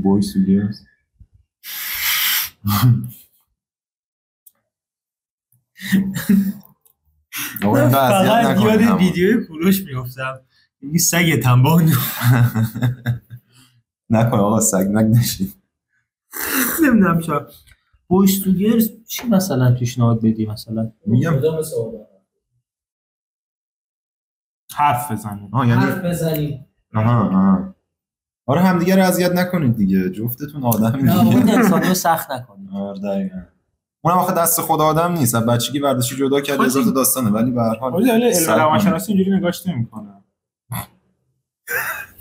بویز تو گرلز فقط یاد ویدیوی کوروش میافتم. میگی سگ تنبان نکن آقا، سگ نشید. نمیدونم چرا بویز تو گرلز چی مثلا پیشنهاد بدی؟ مثلا میگم حرف بزنیم. یعنی حرف بزنیم. آره همدیگه رو اذیت نکنید دیگه. جفتتون آدمین. نه اون انسانیو سخت نکنید. آره دقیقاً. اونم آخه دست خود آدم نیست. از بچگی ورزشی جدا کرده هزار تا داستانه، ولی به هر حال علم روانشناسی اینجوری نگاش نمی‌کنه.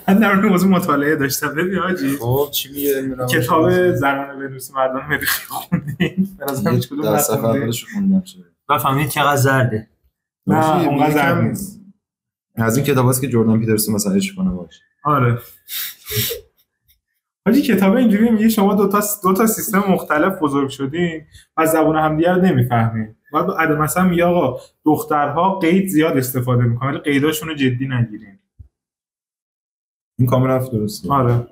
من در اون موضوع مطالعه داشتم. ببین حاجی خب چی میگه علم روانشناسی؟ کتاب زنان ونوس مردان مریخی خوندین؟ به نظر هیچ کدوم نخوندین. خوندم چه. و فهمیدید چقدر زرده. نه اونقدر زرد نیست. از این کتاباست که جردن پیترسون مثلا عشق کنه باشه. آره حاجی کتاب اینجوری میگه شما دو تا سیستم مختلف بزرگ شدین و زبان همدیگه رو نمیفهمین. بعد مثلا میگه آقا دخترها قید زیاد استفاده میکنن ولی قیداشون رو جدی نگیرین. این کاملا حرف درسته. آره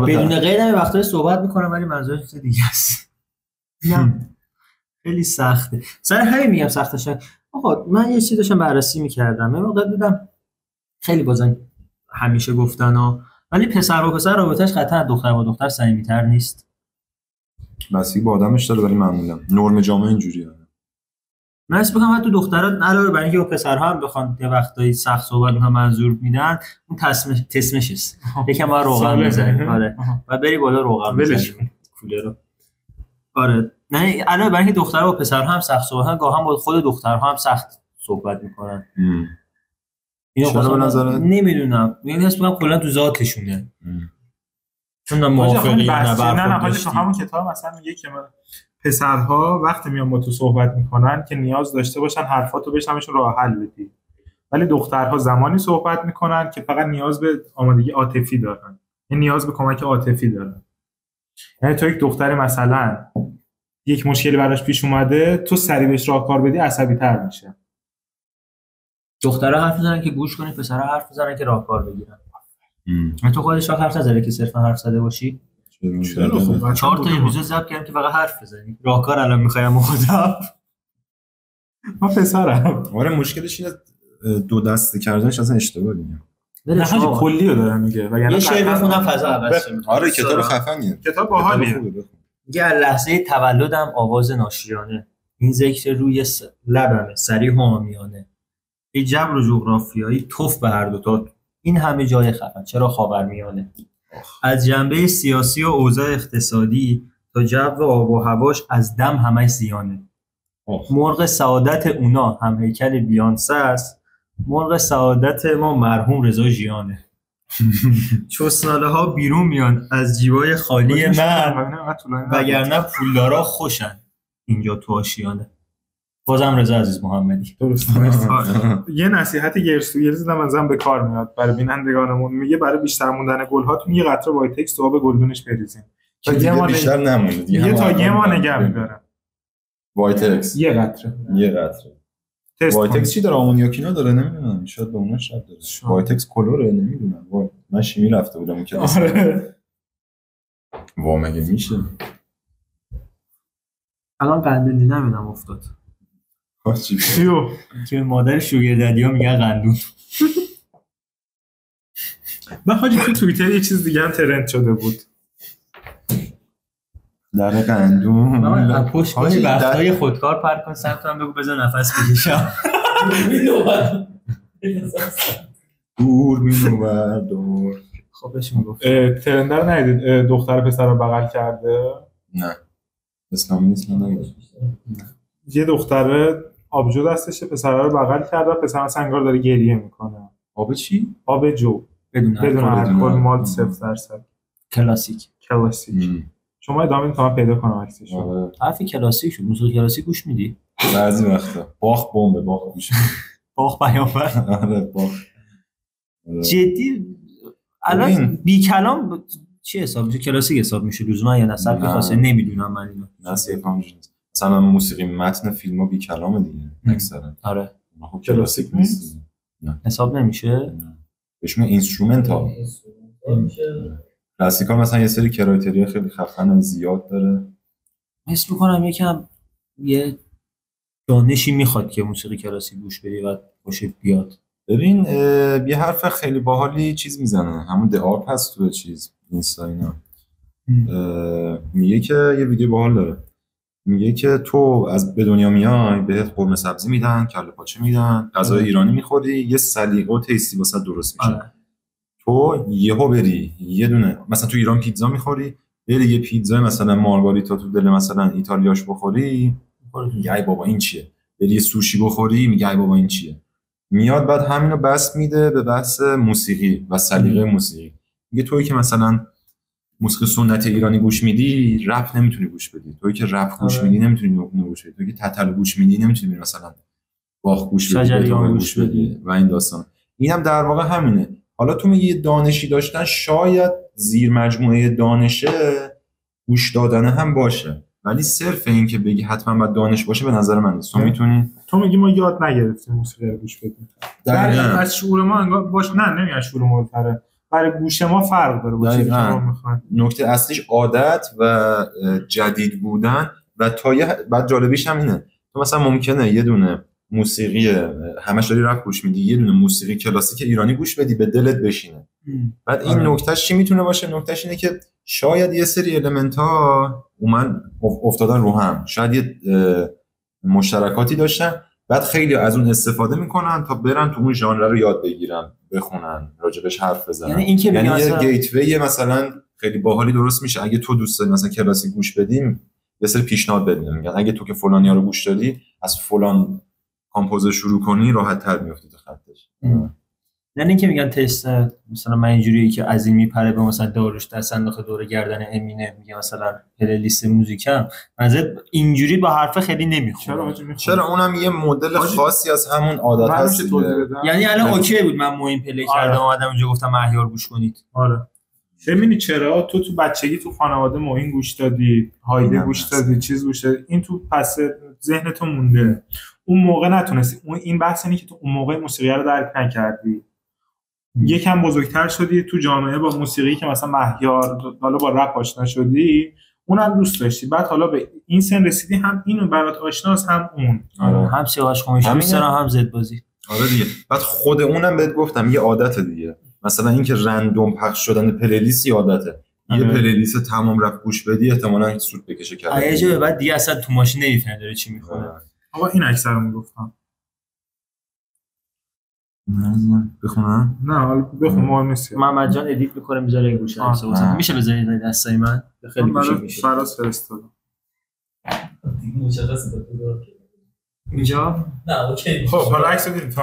بدون قید هم وقتایی صحبت میکنم ولی منظور چیز دیگه است. خیلی سخته. سر همین میگم سخته شد. آقا من یه چیزی داشتم بررسی میکردم. یه موقع دیدم خیلی بازن همیشه گفتن ولی پسر و پسر رابطه‌اش قطعا دختر با دختر صمیمیت‌تر نیست. بسی با آدمش داره ولی معمولا نرم جامعه اینجوریه. من اسم بگم حتی دخترها علاوه بر اینکه با پسرها هم بخوان یه وقتایی سخت صحبت می‌کنن منظور میدن اون تسمش است. یکم ما روغن بزنیم. آره. بعد بری بالا روغن بزنیم. کوله رو. آره. نه علاوه بر اینکه دخترها با پسرها هم سخت صحبت می‌کنن گاهی هم با خود دخترها هم سخت صحبت می‌کنن. چرا به نظرت؟ نمیدونم. یعنی حس می‌کنم کلا تو ذاتشونه. چون موافقی نه حاجی تو همون کتاب مثلا میگه که پسرها وقتی میان با تو صحبت میکنن که نیاز داشته باشن حرفاتو بشنوشون راه حل بدی، ولی دخترها زمانی صحبت میکنن که فقط نیاز به آمادگی عاطفی دارن، یعنی نیاز به کمک عاطفی دارن. یعنی تو یک دختر مثلا یک مشکلی براش پیش اومده تو سریع بهش راهکار بدی عصبی تر میشه. دخترها حرف میزنن که گوش کنی، پسرها حرف میزنن که راهکار بگیرن. تو خودش حرف نزده که صرفا حرف زده باشی؟ چرا خب 4 تا اپیزود ضبط کردم که فقط حرف بزنی. راهکار الان میخوایم خودم. ما پسرم. آره مشکلش اینه دو دسته کردنش اصلا اشتباهه. نه حاجی کلی رو دارم میگه و یه شعر بخونم فضا عوض شه. آره کتاب خفنیه. کتاب باحالیه. میگه لحظه تولدم آواز ناشیانه، این ذکر روی لبمه صریح و عامیانه، ای جبر و جغرافیایی توف به هر دوتا، این همه جای خفن چرا خاورمیانه. از جنبه سیاسی و اوضاع اقتصادی تا جو آب و هواش از دم همش زیانه. مرغ سعادت اونا هم هیکل بیانسه است، مرغ سعادت ما مرحوم رضا ژیانه. چسناله ها بیرون میان از جیبای خالی من، وگرنه پولدارا خوشن اینجا تو آشیانه. بازم رضا عزیز محمدی. درست. یه نصیحت گرسوگیری من زن به کار میاد برای بینندگانمون. میگه برای بیشتر موندن گل‌هاتون یه قطره وایتکس تو آب گلدونش بریزین تا یه ما بیشتر نمونه. یه ما نگه می‌داره. وایتکس یه قطره. وایتکس چی داره؟ آمونیاکینا داره نمیدونم، شاید به اونش ربط داره. وایتکس کلوره نمیدونم. من شیمی رفته بودم اون کلاس. آره. وا مگه میشه؟ الان قندون نمیدونم افتاد. چیو که مادر شوگر ددی‌ها میگن قندون. من حاجی تو توییتر یه چیز دیگه هم ترند شده بود. در قندون. من پشت کنی وقتای خودکار پرت کن سمتم بگو بذار نفس بکشم. دور می‌نور دور. خب بهش میگفت. ترند رو ندیدید دختر پسر رو بغل کرده؟ نه. اسلامی نیست نه. یه دختره آبجو دستشه، پسر رو بغل کرده، پسر مثلا انگار داره گریه میکنه. آب چی؟ آبجو بدون الکل ماد 0%. کلاسیک. شما ادامه بدید تا من پیدا کنم عکسشو. حرف کلاسیک شد. موسیقی کلاسیک گوش میدی؟ بعضی وقتا. باخ بمب باخ گوش میدی. باخ پیامبر. آره باخ. جدی الان بی کلام چی حساب میشه؟ کلاسیک حساب میشه لزوما یا نه؟ سبک خاصه نمیدونم من اینو. نه سیف همونجوری نیست. مثلا موسیقی متن فیلم‌ها بی کلامه دیگه اکثرا. آره. خب کلاسیک نیست. نه. حساب نمیشه. بهش میگن اینسترومنتال. کلاسیکال مثلا یه سری کرایتریا خیلی خفن زیاد داره. حس می‌کنم یکم یه دانشی میخواد که موسیقی کلاسیک گوش بدی و خوشت بیاد. ببین یه حرف خیلی باحالی چیز میزنه، همون دعاپ هست تو چیز اینستا اینا. میگه که یه ویدیو باحال داره، میگه که تو از به دنیا میای بهت قرمه سبزی میدن، کله پاچه میدن، غذای ایرانی میخوری، یه سلیقه و تیستی واسه درست میشه. تو یهو بری یه دونه مثلا تو ایران پیتزا میخوری، بری یه پیتزا مثلا مارگاریتا تو دل مثلا ایتالیاش بخوری، میگه ای بابا این چیه. بری یه سوشی بخوری، میگه ای بابا این چیه. میاد بعد همینو بس میده به بحث موسیقی و سلیقه موسیقی. میگه تویی که مثلا موسیقی سنت ایرانی گوش میدی، رپ نمیتونی گوش بدی. تویی که رپ گوش میدی نمیتونی گوش بدی. تویی که تتلو گوش میدی نمیتونی مثلا باخ گوش بدی و این داستان. اینم در واقع همینه. حالا تو میگی یه دانشی داشتن، شاید زیر مجموعه دانشه گوش دادن هم باشه، ولی صرف این که بگی حتما باید دانش باشه به نظر من نیست. تو میتونی، تو میگی ما یاد نگرفتیم موسیقی رو گوش بدیم، از شعور ما انگار باش، نه نمیگم شعور مولتره، برای گوش ما فرق داره با چیزی که ما میخوایم. نکته اصلیش عادت و جدید بودن و بعد جالبیش هم اینه، تو مثلا ممکنه یه دونه موسیقی همش داری رپ گوش میدی، یه دونه موسیقی کلاسیک ایرانی گوش بدی به دلت بشینه. بعد این نکتهش چی میتونه باشه؟ نکتهش اینه که شاید یه سری المنت ها افتادن رو هم، شاید یه مشترکاتی داشتن، بعد خیلی از اون استفاده میکنن تا برن تو اون ژانر رو یاد بگیرن، بخونن، راجبش حرف بزنن. یعنی این که یعنی یه گیتوی مثلا خیلی باحالی درست میشه. اگه تو دوست داری مثلا کلاسیک گوش بدیم، یه سری پیشنهاد بدیم، میگن اگه تو که فلانیا رو گوش دادی از فلان کامپوزر شروع کنی راحت تر میافتی تو خطش. یعنی اینکه میگن تست مثلا من اینجوریه که از این میپره به مثلا داروش در صندوق دور گردن امینه، میگه مثلا پلیلیست موزیکم مثلا اینجوری با حرف خیلی نمیخوره. چرا اونم یه مدل خاصی از همون عادت هست. یعنی الان اوکی بود من موین پلی کردم اومدم اونجا گفتم مهیار گوش کنید. آره ببینی چرا تو بچگی تو خانواده موین گوش دادی، هایده گوش دادی، چیز گوش دادی، این تو پس ذهن تو مونده. اون موقع نتونستی، این بحث اینه که تو اون موقع موسیقی رو درک نکردی، یکم بزرگتر شدی تو جامعه با موسیقی که مثلا مهیار، حالا با رپ آشنا شدی، اونم دوست داشتی، بعد حالا به این سن رسیدی هم اینو برات آشناست هم اون. هم سیاوش خاموشی می‌سرم هم زد بازی. آره دیگه. بعد خود اونم بهت گفتم یه عادت دیگه، مثلا اینکه رندوم پخش شدن پلیلیست عادته. یه پلیلیست تمام رپ گوش بدی احتمالاً هیچ سود بکشه کرده. یه جا بعد دیگه اصلا تو ماشین نمی‌فهمی داره چی می‌خونه. آقا این اکثرا گفتم. بخونم؟ نه حالا بخون، مهم نیست. محمد جان ادیت می‌کنه میذاره این گوشه حساب. میشه بزنید دستای من؟ خیلی میشه. فراز فرستادم. اینجا؟ نه اوکی. خب حالا عکس دیدی تو؟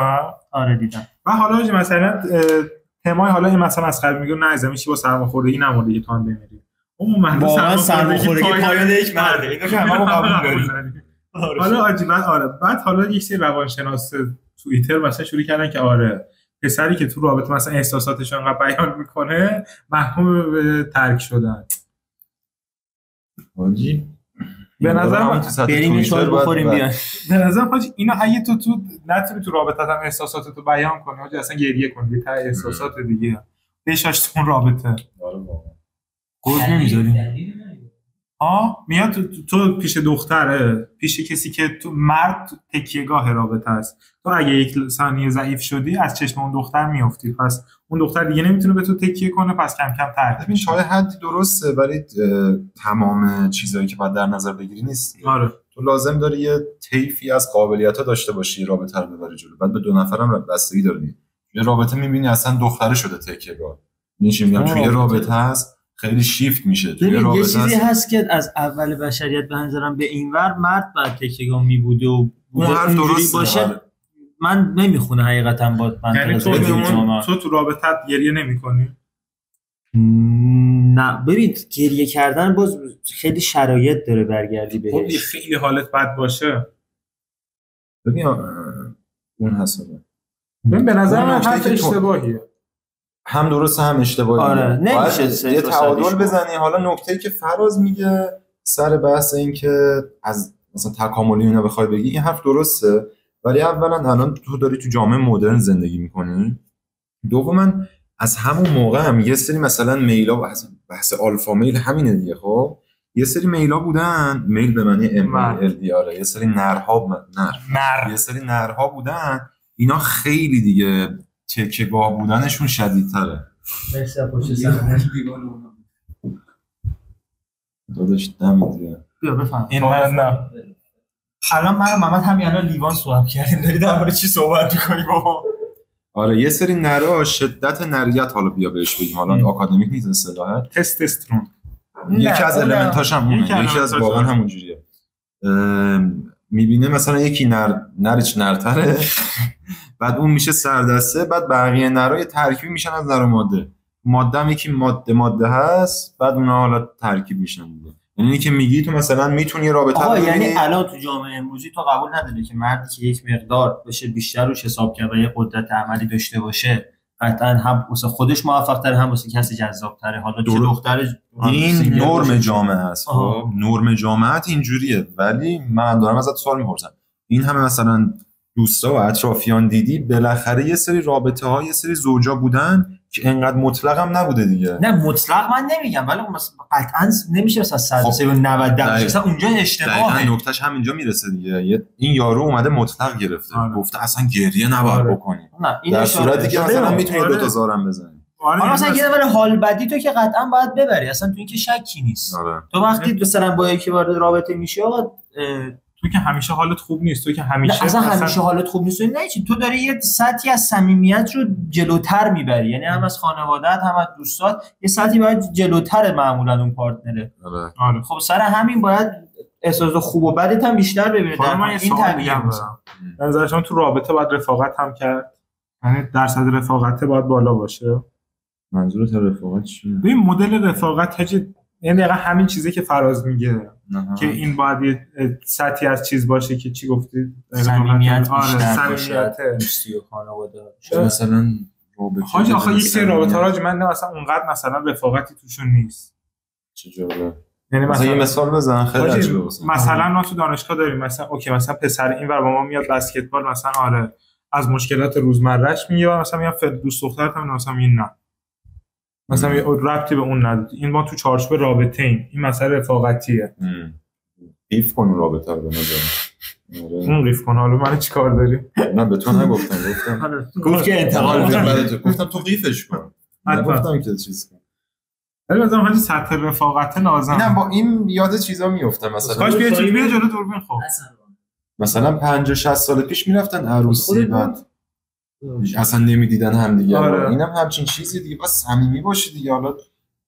آره دیدم. و حالا مثلا تمای حالا این مثلا از قبل میگه نه زمین چی با سرماخوردگی نمونده که تو هم بمیری. اون من سرماخوردگی پایان یک مرده. اینو که هممون قبول داریم. حالا عجیبا آره. بعد حالا یک سری روانشناس توییتر مثلا شروع کردن که آره پسری که تو رابطه مثلا احساساتش انقدر بیان میکنه محکوم به ترک شدن. حاجی به نظر بریم چای بخوریم بیاین. به نظر حاجی اینا اگه تو نتونی تو رابطه هم احساساتتو بیان کنی، حاجی اصلا گریه کنی تا احساسات دیگه بشاش تو اون رابطه. آره واقعا. گوز نمیذاریم. میاد تو پیش دختره، پیش کسی که تو مرد تکیهگاه رابطه است، تو اگه یک ثانیه ضعیف شدی از چشم اون دختر میافتی، پس اون دختر دیگه نمیتونه به تو تکیه کنه، پس کم کم ترک. ببین تا حدی درسته ولی تمام چیزایی که باید در نظر بگیری نیست. آره تو لازم داری یه طیفی از قابلیت‌ها داشته باشی رابطه رو ببری جلو. بعد به دو نفرم بستگی داره. یه رابطه می‌بینی اصلا دختره شده تکیهگاه، میگم توی رابطه هست خیلی شیفت میشه. توی رابطه یه چیزی هست که از اول بشریت به نظرم به اینور مرد بعد تکیهگاه میبوده و اون حرف درست باشه. من نمیخونه حقیقتا با من. یعنی تو رابطت گریه نمی‌کنی؟ نه ببینید گریه کردن باز خیلی شرایط داره برگردی بهش. خیلی حالت بد باشه. ببین اون حسابه. ببین به نظر من حرف اشتباهیه. هم درسته هم اشتباهیه. آره نمیشه یه تعادل بزنی. حالا نکته‌ای که فراز میگه سر بحث این که از مثلا تکاملی اینا بخوای بگی این حرف درسته، ولی اولا الان تو داری تو جامعه مدرن زندگی میکنی، دوما از همون موقع هم یه سری مثلا میلا بحث آلفا میل همینه دیگه. خب یه سری میلا بودن، میل به معنی ال دیاره، یه سری یه سری نرها بودن، اینا خیلی دیگه تکیهگاه بودنشون شدیدتره. مرسی پشت سر داداش دم دیگه بیا بفهم. این نه الان من و محمد همین الان لیوان صحبت کردیم، داری در مورد چی صحبت می‌کنی بابا؟ آره یه سری نرا شدت نریت، حالا بیا بهش بگیم، حالا آکادمیک نیست اصطلاحه، تستوسترون یکی از المنتاش هم اونه، یکی از واقعا همون جوریه. میبینه مثلا یکی نرش نرتره بعد اون میشه سردسته، بعد بقیه نرای ترکیبی میشن از نر و ماده هم یکی ماده هست، بعد اونها حالا ترکیب میشن دیگه. یعنی که میگی تو مثلا میتونی رابطه رو یعنی ببینی. الان تو جامعه امروزی تو قبول نداری که مردی که یک مقدار بشه بیشتر روش حساب کرد و یه قدرت عملی داشته باشه قطعا هم واسه خودش موفق تره هم واسه کسی جذاب تره. حالا چه دختر این نرم جامعه است. خب نرم جامعه اینجوریه، ولی من دارم ازت سوال میپرسم، این همه مثلا دوستا و اطرافیان دیدی بالاخره یه سری رابطه ها یه سری زوجا بودن که انقدر مطلق هم نبوده دیگه. نه مطلق من نمیگم، ولی مثلا قطعا نمیشه مثلا 100 و 90 مثلا اونجا اشتباهه. نکتهش همینجا میرسه دیگه. این یارو اومده مطلق گرفته گفته اصلا گریه نباید بکنی، در صورتی که مثلا میتونی دو تا زارم بزنی. حالا مثلا یه دفعه حال بدی تو که قطعا باید ببری، اصلا تو این که شکی نیست. تو وقتی مثلا با یکی وارد رابطه میشی آقا تو که همیشه حالت خوب نیست، تو که همیشه اصلا همیشه حالت خوب نیست، نه چی، تو داری یه سطحی از صمیمیت رو جلوتر میبری، یعنی هم از خانواده‌ات هم از دوستات یه سطحی باید جلوتر معمولا اون پارتنره. آره. خب سر همین باید احساس خوب و بدت هم بیشتر ببینه. در من این تغییر به نظر شما تو رابطه باید رفاقت هم کرد، یعنی درصد رفاقت باید بالا باشه. منظورت رفاقت چیه؟ این مدل رفاقت یعنی دقیقا همین چیزی که فراز میگه که این باید یه سطحی از چیز باشه که چی گفتی؟ صمیمیت بیشتر باشه، دوستی و خانواده. مثلا رابطه حاجی آخه یک سری رابطه ها من مثلا اونقدر مثلا رفاقتی توشون نیست. چه جالب. یعنی مثلا یه مثال بزن خیلی عجیبه. مثلا ما تو دانشگاه داریم مثلا اوکی مثلا پسر اینور با ما میاد بسکتبال مثلا آره از مشکلات روزمرهش میگه و مثلا میگم دوست دخترت هم مثلا این نه مثلا یه ربطی به اون نداره. این ما تو چارچوب رابطه ایم، این مسئله رفاقتیه. قیف کن رابطه رو به نظر اون قیف کن. حالا من چیکار داری؟ نه به تو نگفتم، گفت که انتقال بده، گفتم تو قیفش کن، نگفتم که چیز کن. ولی مثلا همین سطح رفاقت لازم. نه با این یاد چیزا میافتم مثلا کاش بیا جلو دوربین. خب مثلا 50 60 سال پیش میرفتن عروسی بعد اصلا نمیدیدن همدیگه. اینم همچین چیزی دیگه، بس صمیمی باشی دیگه. حالا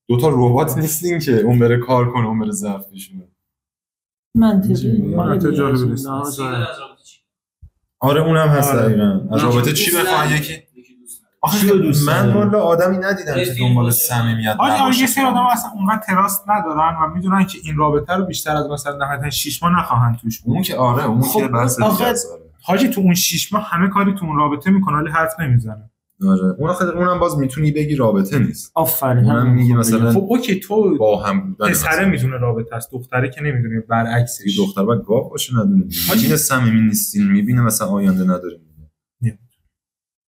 دوتا ربات نیستین که اون بره کار کنه اون بره ظرف بشونه. منطقی جالب نیست. آره اونم هست دقیقاً. از رابطه چی بخوای یکی آخه من والا آدمی ندیدم که دنبال صمیمیت باشه. یه سری آدم اصلا اونقدر تراست ندارن و میدونن که این رابطه رو بیشتر از مثلا نهایتا 6 ماه نخواهن توش. اون که آره اون که بحث دیگه است. حاجی تو اون 6 ماه همه کاری تو اون رابطه میکنه ولی حرف نمیزنه. آره اونم باز میتونی بگی رابطه نیست. آفرین. اونم میگه مثلا خب اوکی تو با هم بودن پسره میدونه رابطه است، دختره که نمیدونه، برعکسش. دختر باید گاو باشه ندونه. حاجی صمیمی نیستین میبینه مثلا آینده نداره.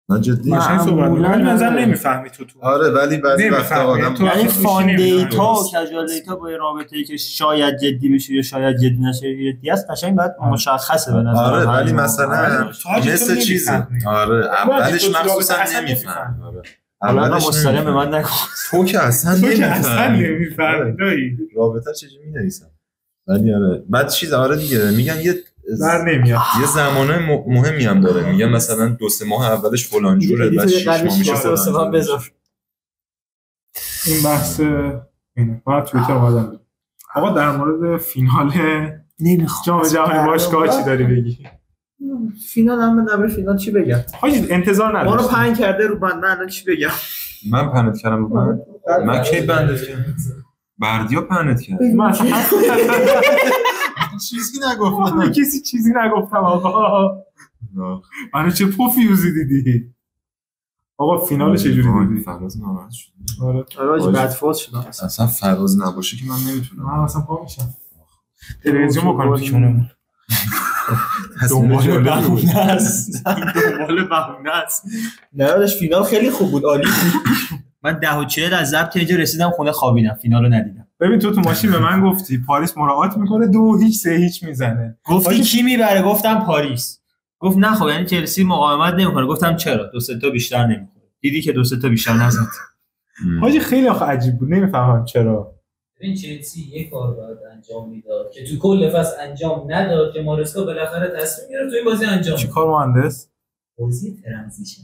نه جدی ماشین صحبت ولی نظر نمیفهمی تو. آره ولی بعضی وقتا آدم یعنی فان دیتا و کژوال دیتا با رابطه‌ای که شاید جدی بشه یا شاید جدی نشه جدی است قشنگ بعد مشخصه به نظر. آره ولی مثلا مثل چیزی آره اولش مخصوصا نمیفهمی. اولش مستقیم به من نگو. تو که اصلا نمیفهمی رابطه چجوری می‌نویسن. ولی آره بعد چیز آره دیگه میگن یه یه زمانه مهمی هم داره. میگن مثلا 2-3 ماه اولش فلان جوره بعد 6 ماه میشه فلان بذار. این بحث اینه. ما توییتر اومدن آقا در مورد فینال جام جهانی باشگاه چی داری بگی؟ فینال هم نبره فینال چی بگم؟ حاجی انتظار نداشتم. ما رو پنج کرده رو بند، من الان چی بگم؟ من پنت کردم رو بند؟ من کی بندت کردم؟ بردیا پنت کرد. چیزی نگفتم. کسی چیزی نگفتم آقا. منو چه پوفیوزی دیدی؟ آقا فینال چجوری دیدی؟ فراز ناراحت شد. آره بعد فاز شد. اصلا فراز نباشه که من نمیتونم. من اصلا پا میشم. تلویزیون بکنم تو کونمون. دنبال بهونه است. نه یادش فینال خیلی خوب بود، عالی بود. من 10:40 از ضبط اینجا رسیدم خونه خوابیدم، فینالو ندیدم. ببین تو ماشین به من گفتی پاریس مراقبت میکنه 2-0 میزنه. گفتی کی میبره؟ گفتم پاریس. گفت نه خب یعنی چلسی مقاومت نمیکنه. گفتم چرا؟ 2-3 تا بیشتر نمیخوره. دیدی که 2-3 تا بیشتر نزد. حاجی خیلی آخه عجیب بود، نمیفهمم چرا. ببین چلسی یه کار باید انجام میداد که تو کل فصل انجام نداد که مارسکا بالاخره تصمیم گرفت تو این بازی انجام. چیکار مهندس؟ بازی ترانزیشن.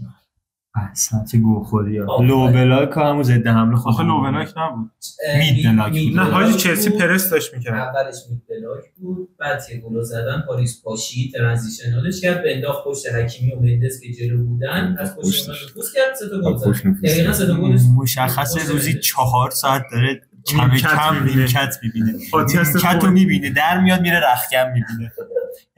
اصلا چه گوخوری ها. لوبلاک همون ضد حمله خود. آخه لوبلاک نبود. مید بلاک. نه حاجی چلسی پرس داشت میکرد. اولش مید بلاک بود، بعد یه گل زدن پاریس پاشی ترانزیشنالش کرد، به انداخت پشت حکیمی و مندس که جلو بودن، از پشت نفوذ کرد 3 تا گل زد. دقیقاً 3 تا گل مشخصه روزی 4 ساعت داره کم نیمکت میبینه، نیمکت رو میبینه، در میاد میره رختکن میبینه،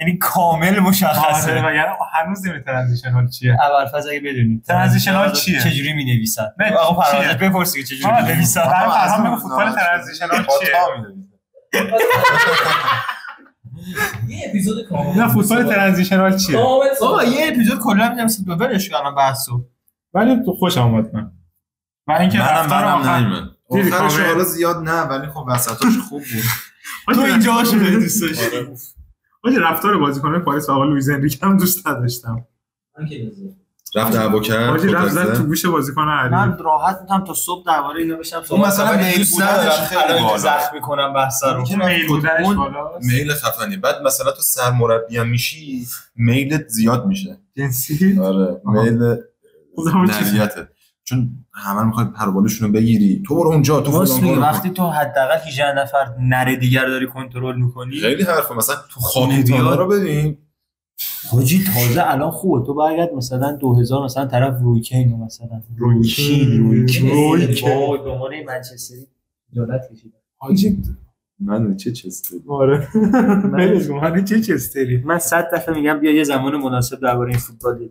یعنی کامل مشخصه. یعنی هنوز نمی‌دونی ترانزیشنال چیه. ابوالفضل اگه بدونید ترانزیشنال چیه، چجوری مینویسن؟ آقا فرازت بپرسی که چجوری مینویسن. فرام بگو فوتبال ترانزیشنال چیه. یه اپیزود کامل. نه فوتبال ترانزیشنال چیه؟ بابا یه اپیزود کلا میذارم سید ولش کنم بحثو. ولی تو خوشم اومد من. و اینکه منم آخرش حالا زیاد نه ولی خب وسطاش خوب بود. تو اینجاشو دوست داشتی. ولی رفتار بازیکن‌های پاریس و آقا لوئیز انریکه هم دوست نداشتم. من که دوست رفت دعوا کرد. ولی رفت تو گوش بازیکن علی. من راحت میتونم تا صبح درباره اینا بشم. اون مثلا میل بودنش خیلی بالا. زخم می‌کنم بحثا رو. میل بودنش بالاست. میل خفنی. بعد مثلا تو سرمربی هم میشی میلت زیاد میشه. جنسی؟ آره میل نریته. چون همه میخواد پروبالشون رو بگیری. تو برو اونجا تو فلان وقتی تو حداقل 18 نفر نره دیگر داری کنترل می‌کنی. خیلی حرفه. مثلا تو خانواده‌ها رو ببین. حاجی تازه الان خوبه تو برگرد مثلا 2000 مثلا طرف رویکین مثلا رویکین وای به عنوان منچستری جالت کشید حاجی من چه چستری آره من چه چستری من 100 دفعه میگم بیا یه زمان مناسب درباره این فوتبال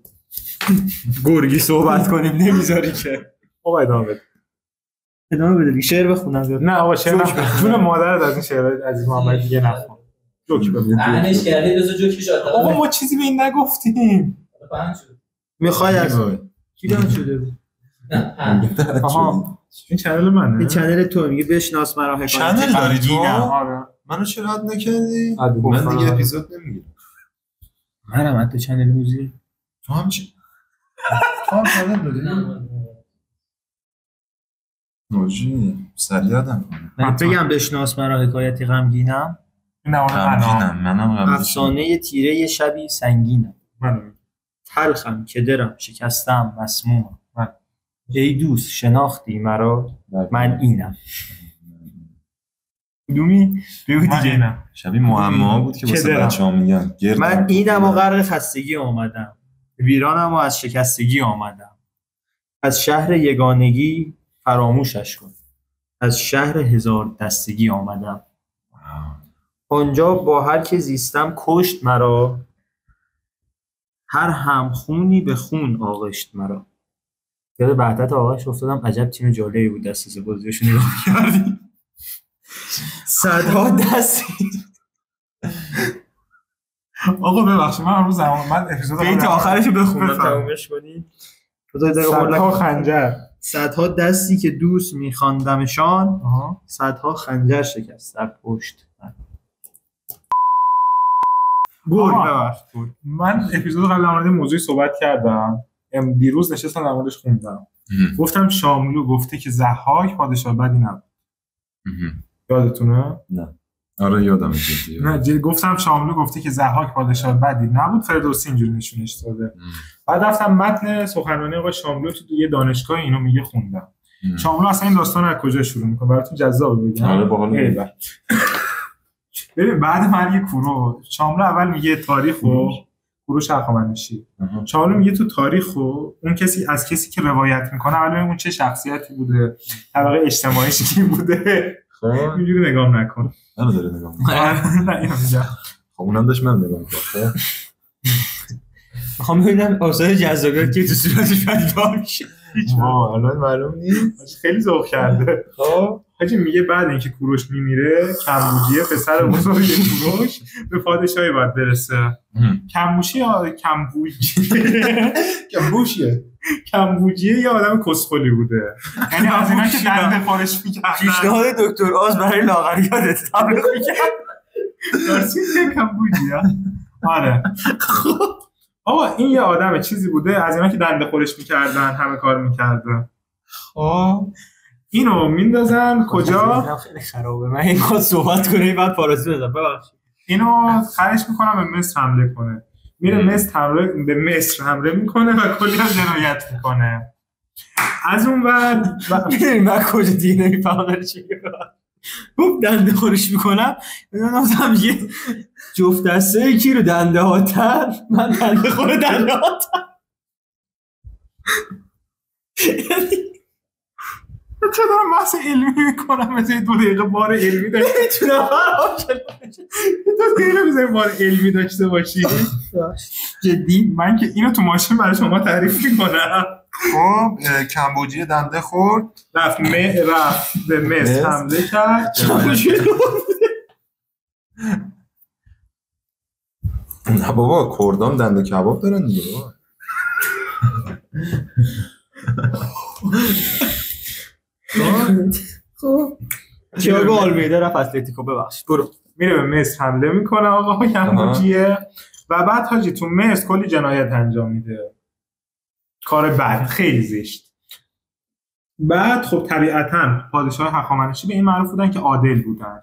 گرگی صحبت کنیم نمیذاری که آقا ادامه بده شعر بخونم. نه آقا شعر نخون جون مادرت از این شعر عزیز محمد دیگه نخون جوک بگو اعنش کردی بذار جوکش شد. آقا ما چیزی به این نگفتیم. پنج شد. میخوای از کی داد شده بود؟ نه آها این چنل منه. این چنل تو میگه بشناس مرا حکایت چنل داری تو؟ آره. منو چرا رد نکردی؟ من دیگه اپیزود نمیگیرم. منم حتی چنل موزیک. تو هم چی؟ تو هم چنل داری؟ نوجی سریع یادم من بگم بشناس مرا حکایتی غمگینم. منم افسانه تیره شبی سنگینم. تلخم کدرم شکستم مسمومم. ای دوست شناختی مرا من اینم. دومی بگو دیگه نه شبیه معما بود که واسه بچه‌ها میگن من اینم و غرق خستگی آمدم ویرانم و از شکستگی آمدم از شهر یگانگی فراموشش کن از شهر هزار دستگی آمدم آنجا با هر که زیستم کشت مرا هر همخونی به خون آغشت مرا. یاد وحدت آغاش افتادم عجب تیم جالبی بود دست سه بازیشو نگاه کردی صدها دستی. آقا ببخشید من امروز من اپیزود بیت آخرشو بخونم تمومش کنی. صدها خنجر صدها دستی که دوست می‌خواندمشان صدها خنجر شکست در پشت گل. من اپیزود قبل در مورد موضوعی صحبت کردم دیروز نشستم در موردش خوندم گفتم شاملو گفته که ضحاک پادشاه بدی نبود. یادتونه؟ نه آره یادم نه گفتم شاملو گفته که ضحاک پادشاه بدی نبود فردوسی اینجوری نشونش داده. بعد رفتم متن سخنرانی آقای شاملو تو یه دانشگاه اینو میگه خوندم. شاملو اصلا این داستان از کجا شروع میکنه براتون جذاب بگم. آره باحال. ببین بعد مرگ کوروش شاملو اول میگه تاریخ و کوروش هخامنشی. شاملو میگه تو تاریخ و اون کسی که روایت میکنه اول اون چه شخصیتی بوده طبقه اجتماعیش کی بوده اینجوری نگاه نکن. منو داره نگاه میکنه. نه اینو میگم. خب اونم داشت من نگاه میکنه. میخوام ببینم آثار جذابیت که تو صورتش پیدا میشه. الان معلوم نیست. خیلی ذوق کرده. خب حاجی میگه بعد اینکه کوروش میمیره کمبوجیه پسر بزرگ کوروش به پادشاهی باید برسه. کمبوشی یا کمبوجیه یه آدم کسخلی بوده. یعنی از اینا که دنده خورش میکردن. پیشنهاد دکتر آز برای لاغری یادت تبلیغ میکرد. درستی کمبوجیه. آره. آقا این یه آدم چیزی بوده از اینا که دنده خورش میکردن همه کار میکردن. اینو میندازن کجا؟ خیلی خرابه. من این خود صحبت کنه بعد فارسی بزنم ببخشید. اینو خرش میکنم به مصر حمله کنه. میره به مصر حمله میکنه و کلی هم جنایت میکنه. از اون بعد میدونی من کجا دیگه نمیفهمم چی گفت دنده خورش میکنم میدونم یه جفت دسته کی رو دنده هاتن من دنده خوره دنده هاتن چرا دارم بحث علمی میکنم؟ مثل 2 دقیقه بار علمی داشته بار علمی داشته باشی. جدی من که اینو تو ماشین برای شما تعریف میکنم. خب کمبوجی دنده خورد، رفت به مصر حمله کرد. نه بابا کردان دنده کباب دارن دیگه بابا. خب تییاگو آلمیدا رفت اتلتیکو، ببخشید برو. میره به مصر حمله میکنه آقا کمبوجیه و بعد حاجی تو مصر کلی جنایت انجام میده، کار بد خیلی زشت. بعد خب طبیعتاً پادشاه هخامنشی به این معروف بودن که عادل بودن.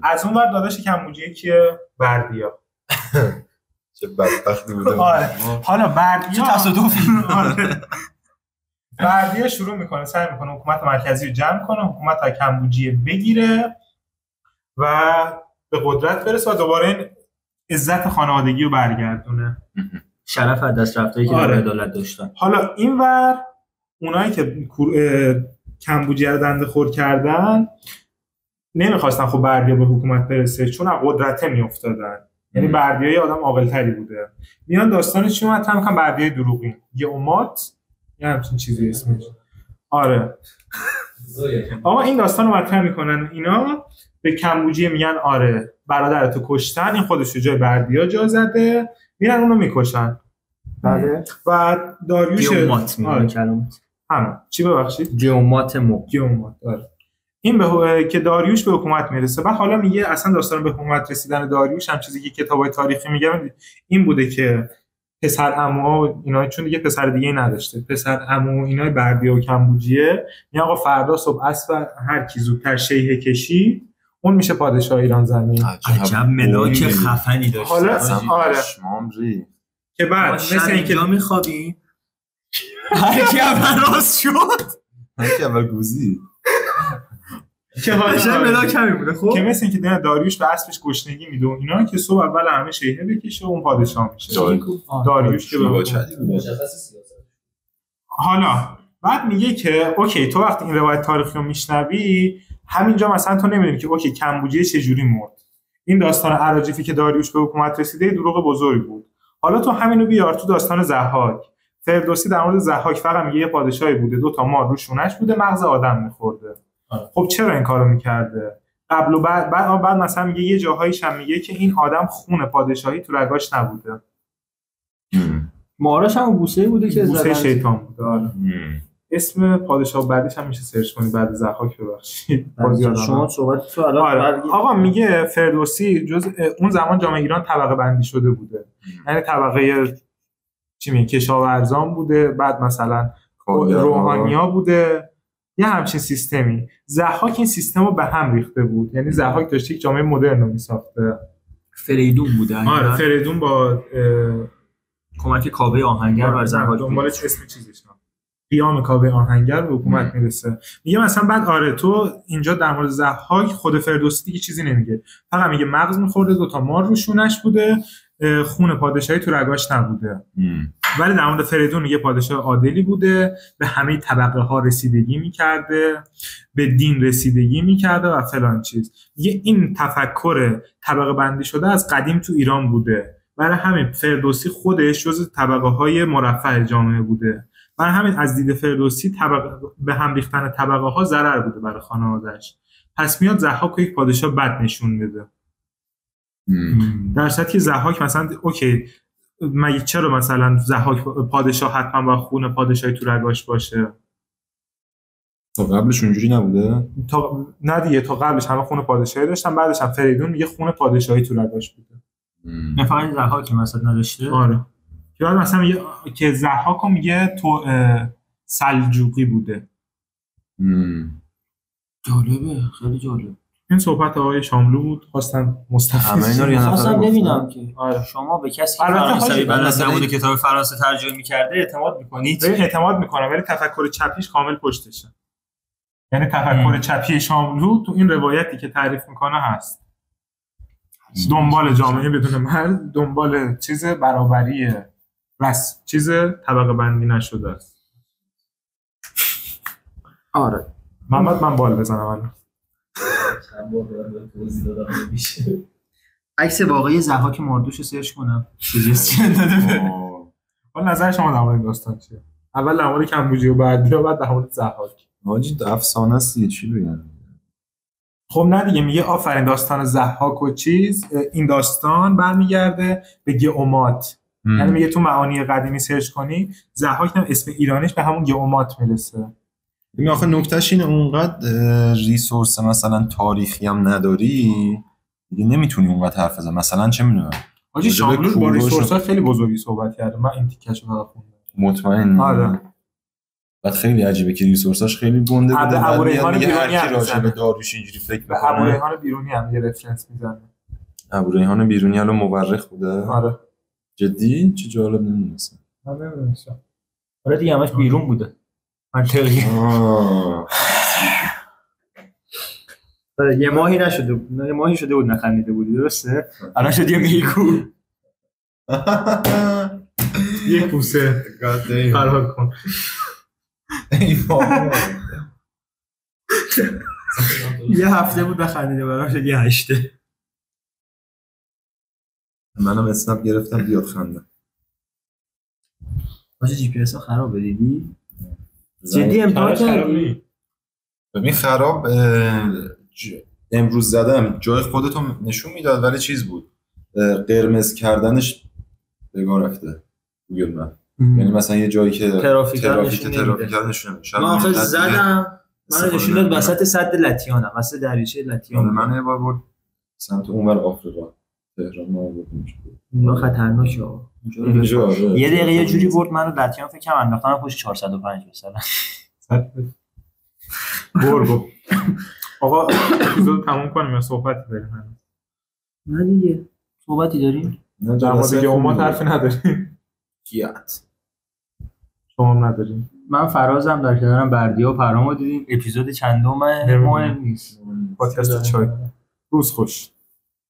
از اون ور داداش کمبوجیه که بردیا. چه بدبختی بوده. حالا بردیا تصادفی. بردیا شروع میکنه سعی میکنه حکومت مرکزی رو جمع کنه، حکومت ها کمبوجیه بگیره و به قدرت برسه و دوباره این عزت خانوادگی رو برگردونه، شرف از دست رفته‌ای که در عدالت داشتن. حالا اینور اونایی که کمبوجیه رو دنده خور کردن نمیخواستن خب بردیا به حکومت برسه چون از قدرته میافتادن، یعنی بردیای آدم عاقل‌تری بوده. میان داستانش چی مطرح میکنن؟ بردیای دروغین، گئومات یا همچین چیزی اسمش. آره آقا این داستان رو مطرح میکنن اینا، به کمبوجیه میگن آره برادرتو کشتن، این خودش رو جای بردیا جا زده، میرن اونو میکشن. بله. و داریوش گئومات میگن کلمات همه چی ببخشید گئومات آره. این که داریوش به حکومت میرسه. بعد حالا میگه اصلا داستان به حکومت رسیدن داریوش هم چیزی که کتابای تاریخی میگن این بوده که پسر عمو اینا، چون دیگه پسر دیگه نداشته، پسر عمو اینا بردیا و کمبوجیه، میگن آقا فردا صبح عصر هر کی زودتر شیهه کشید اون میشه پادشاه ایران زمین. عجب ملاک خفنی داشت. حالا آره که بعد مثل اینکه میخوابی هر کی اول راست شد، هر کی اول گوزی که حالا ملاک همین بوده. خب که مثل اینکه داریوش به اسبش گشنگی میده و اینا که صبح اول همه شیهه بکشه و اون پادشاه میشه. داریوش که حالا بعد میگه که اوکی تو وقتی این روایت تاریخی رو میشنوی همینجا مثلا تو نمیدونی که اوکی کمبوجیه چه جوری مرد، این داستان اراجیفی که داریوش به حکومت رسیده دروغ بزرگ بود. حالا تو همینو بیار تو داستان ضحاک. فردوسی در مورد ضحاک فقط میگه یه پادشاهی بوده 2 تا مار رو شونش بوده مغز آدم میخورده. خب چرا این کارو میکرده؟ قبل و بعد مثلا میگه یه جاهایش هم میگه که این آدم خون پادشاهی تو رگاش نبوده. ماراش هم بوسه بوده که بوسه شیطان بوده. اسم پادشاه بعدش هم میشه سرچ کنید بعد ضحاک ببخشید. شما صحبت تو الان آقا میگه فردوسی جز اون زمان جامعه ایران طبقه بندی شده بوده، یعنی طبقه چی میگه کشاورزان بوده، بعد مثلا روحانیا بوده، یه همچین سیستمی. ضحاک این سیستم رو به هم ریخته بود، یعنی ضحاک داشته یک جامعه مدرن رو میساخته. فریدون بوده. آره فریدون با کمک کاوه آهنگر بر ضحاک دنبال اسم چیزش قیام کاوه آهنگر به حکومت میرسه. میگه مثلا بعد آره تو اینجا در مورد ضحاک خود فردوسی دیگه چیزی نمیگه، فقط میگه مغز میخورده 2 تا مار رو شونش بوده، خون پادشاهی تو رگاش نبوده. ولی در مورد فریدون میگه پادشاه عادلی بوده، به همه طبقه ها رسیدگی میکرده، به دین رسیدگی میکرده و فلان چیز. میگه این تفکر طبقه بندی شده از قدیم تو ایران بوده، برای همین فردوسی خودش جزو طبقه های مرفه جامعه بوده. برای همین از دید فردوسی به هم ریختن طبقه ها ضرر بوده برای خانواده‌اش. پس میاد ضحاک یک پادشاه بد نشون میده. در صورتی که ضحاک مثلا اوکی مگه چرا مثلا ضحاک پادشاه حتما با خون پادشاهی تو رگاش باشه؟ تا قبلش اونجوری نبوده؟ نه دیگه تا قبلش همه خون پادشاهی داشتن، بعدش هم فریدون میگه خون پادشاهی تو رگاش بوده. نه فقط ضحاک مثلا نداشته. آره که بعد مثلا میگه که ضحاک میگه تو سلجوقی بوده. جالبه، خیلی جالب. این صحبت آقای شاملو بود، خواستم مستفیض خواستم ببینم که آره. شما به کسی که فرانسوی بلد نبوده کتاب فرانسه ترجمه می‌کرده اعتماد می‌کنید؟ اعتماد می‌کنم ولی تفکر چپیش کامل پشتشه. یعنی تفکر چپی شاملو تو این روایتی که تعریف می‌کنه هست. دنبال جامعه بدون مرد، دنبال چیز برابری چیز طبقه بندی نشده است. آره محمد من بال بزنم الان. چند بار دارم توضیح دادم نمیشه. عکس واقعی ضحاک مردوش رو سرچ کنم سجستشن داده به حالا نظر شما در مورد این داستان چیه؟ اول در مورد کمبوجی و بردیا، بعد در مورد ضحاک. حاجی افسانه است دیگه، چی بگم. خب نه دیگه، میگه آفرین داستان ضحاک و چیز، این داستان برمیگرده به گئومات. یعنی میگه تو معانی قدیمی سرچ کنی ضحاک هم اسم ایرانیش به همون گئومات میرسه. ببین آخه نکتهش اینه اونقدر ریسورس مثلا تاریخی هم نداری دیگه، نمیتونی اونقدر حرف بزنی. مثلا چه میدونم حاجی شاملو با ریسورس‌ها خیلی بزرگی صحبت کرده، من این تیکه‌شو فقط خوندم. مطمئن. آره. بعد خیلی عجیبه که ریسورساش خیلی گنده بوده. ابو ریحان بیرونی هر کی راجع به هم داریوش اینجوری فکر به می‌کنه. ابو ریحان بیرونی هم یه رفرنس میزنه. ابو ریحان بیرونی الان مورخ بوده. آره. جدی چه جالب، نمی‌دونستم. من نمی‌دونستم. آره دیگه همش بیرون بوده. منطقی. یه ماهی نشده بود، یه ماهی شده بود نخندیده بودی، درسته؟ الان شد یه میگو یه کوسه فرار کن. یه هفته بود نخندیده بود، الان شد یه هشته. منم اسنپ گرفتم بیاد خنده. باشه جی پی اس ها خرابه دیدی؟ جدی امتحان کردی؟ ببین خراب امروز زدم جای خودتو نشون میداد ولی چیز بود، قرمز کردنش بگاه رفته گوگل مپ. یعنی مثلا یه جایی که ترافیک نشون نمیده. من آخه زدم من نشون داد وسط سد لطیانم، وسط دریاچه لطیان. من یه بار بود سمت اونور آفریقا تهران ما بودیم. اونجا خطرناکه اونجا. یه دقیقه یه جوری برد منو لطیان فکر کنم انداختن پشت 405 مثلا. برو آقا اپیزود تموم کنیم یا صحبتی داریم؟ نه دیگه صحبتی داریم؟ نه در مورد گئومات حرفی نداریم. کیات شما هم نداریم. من فرازم در کنارم بردیا و پرامو دیدیم. اپیزود چندم مهم نیست. پادکست چای. روز خوش.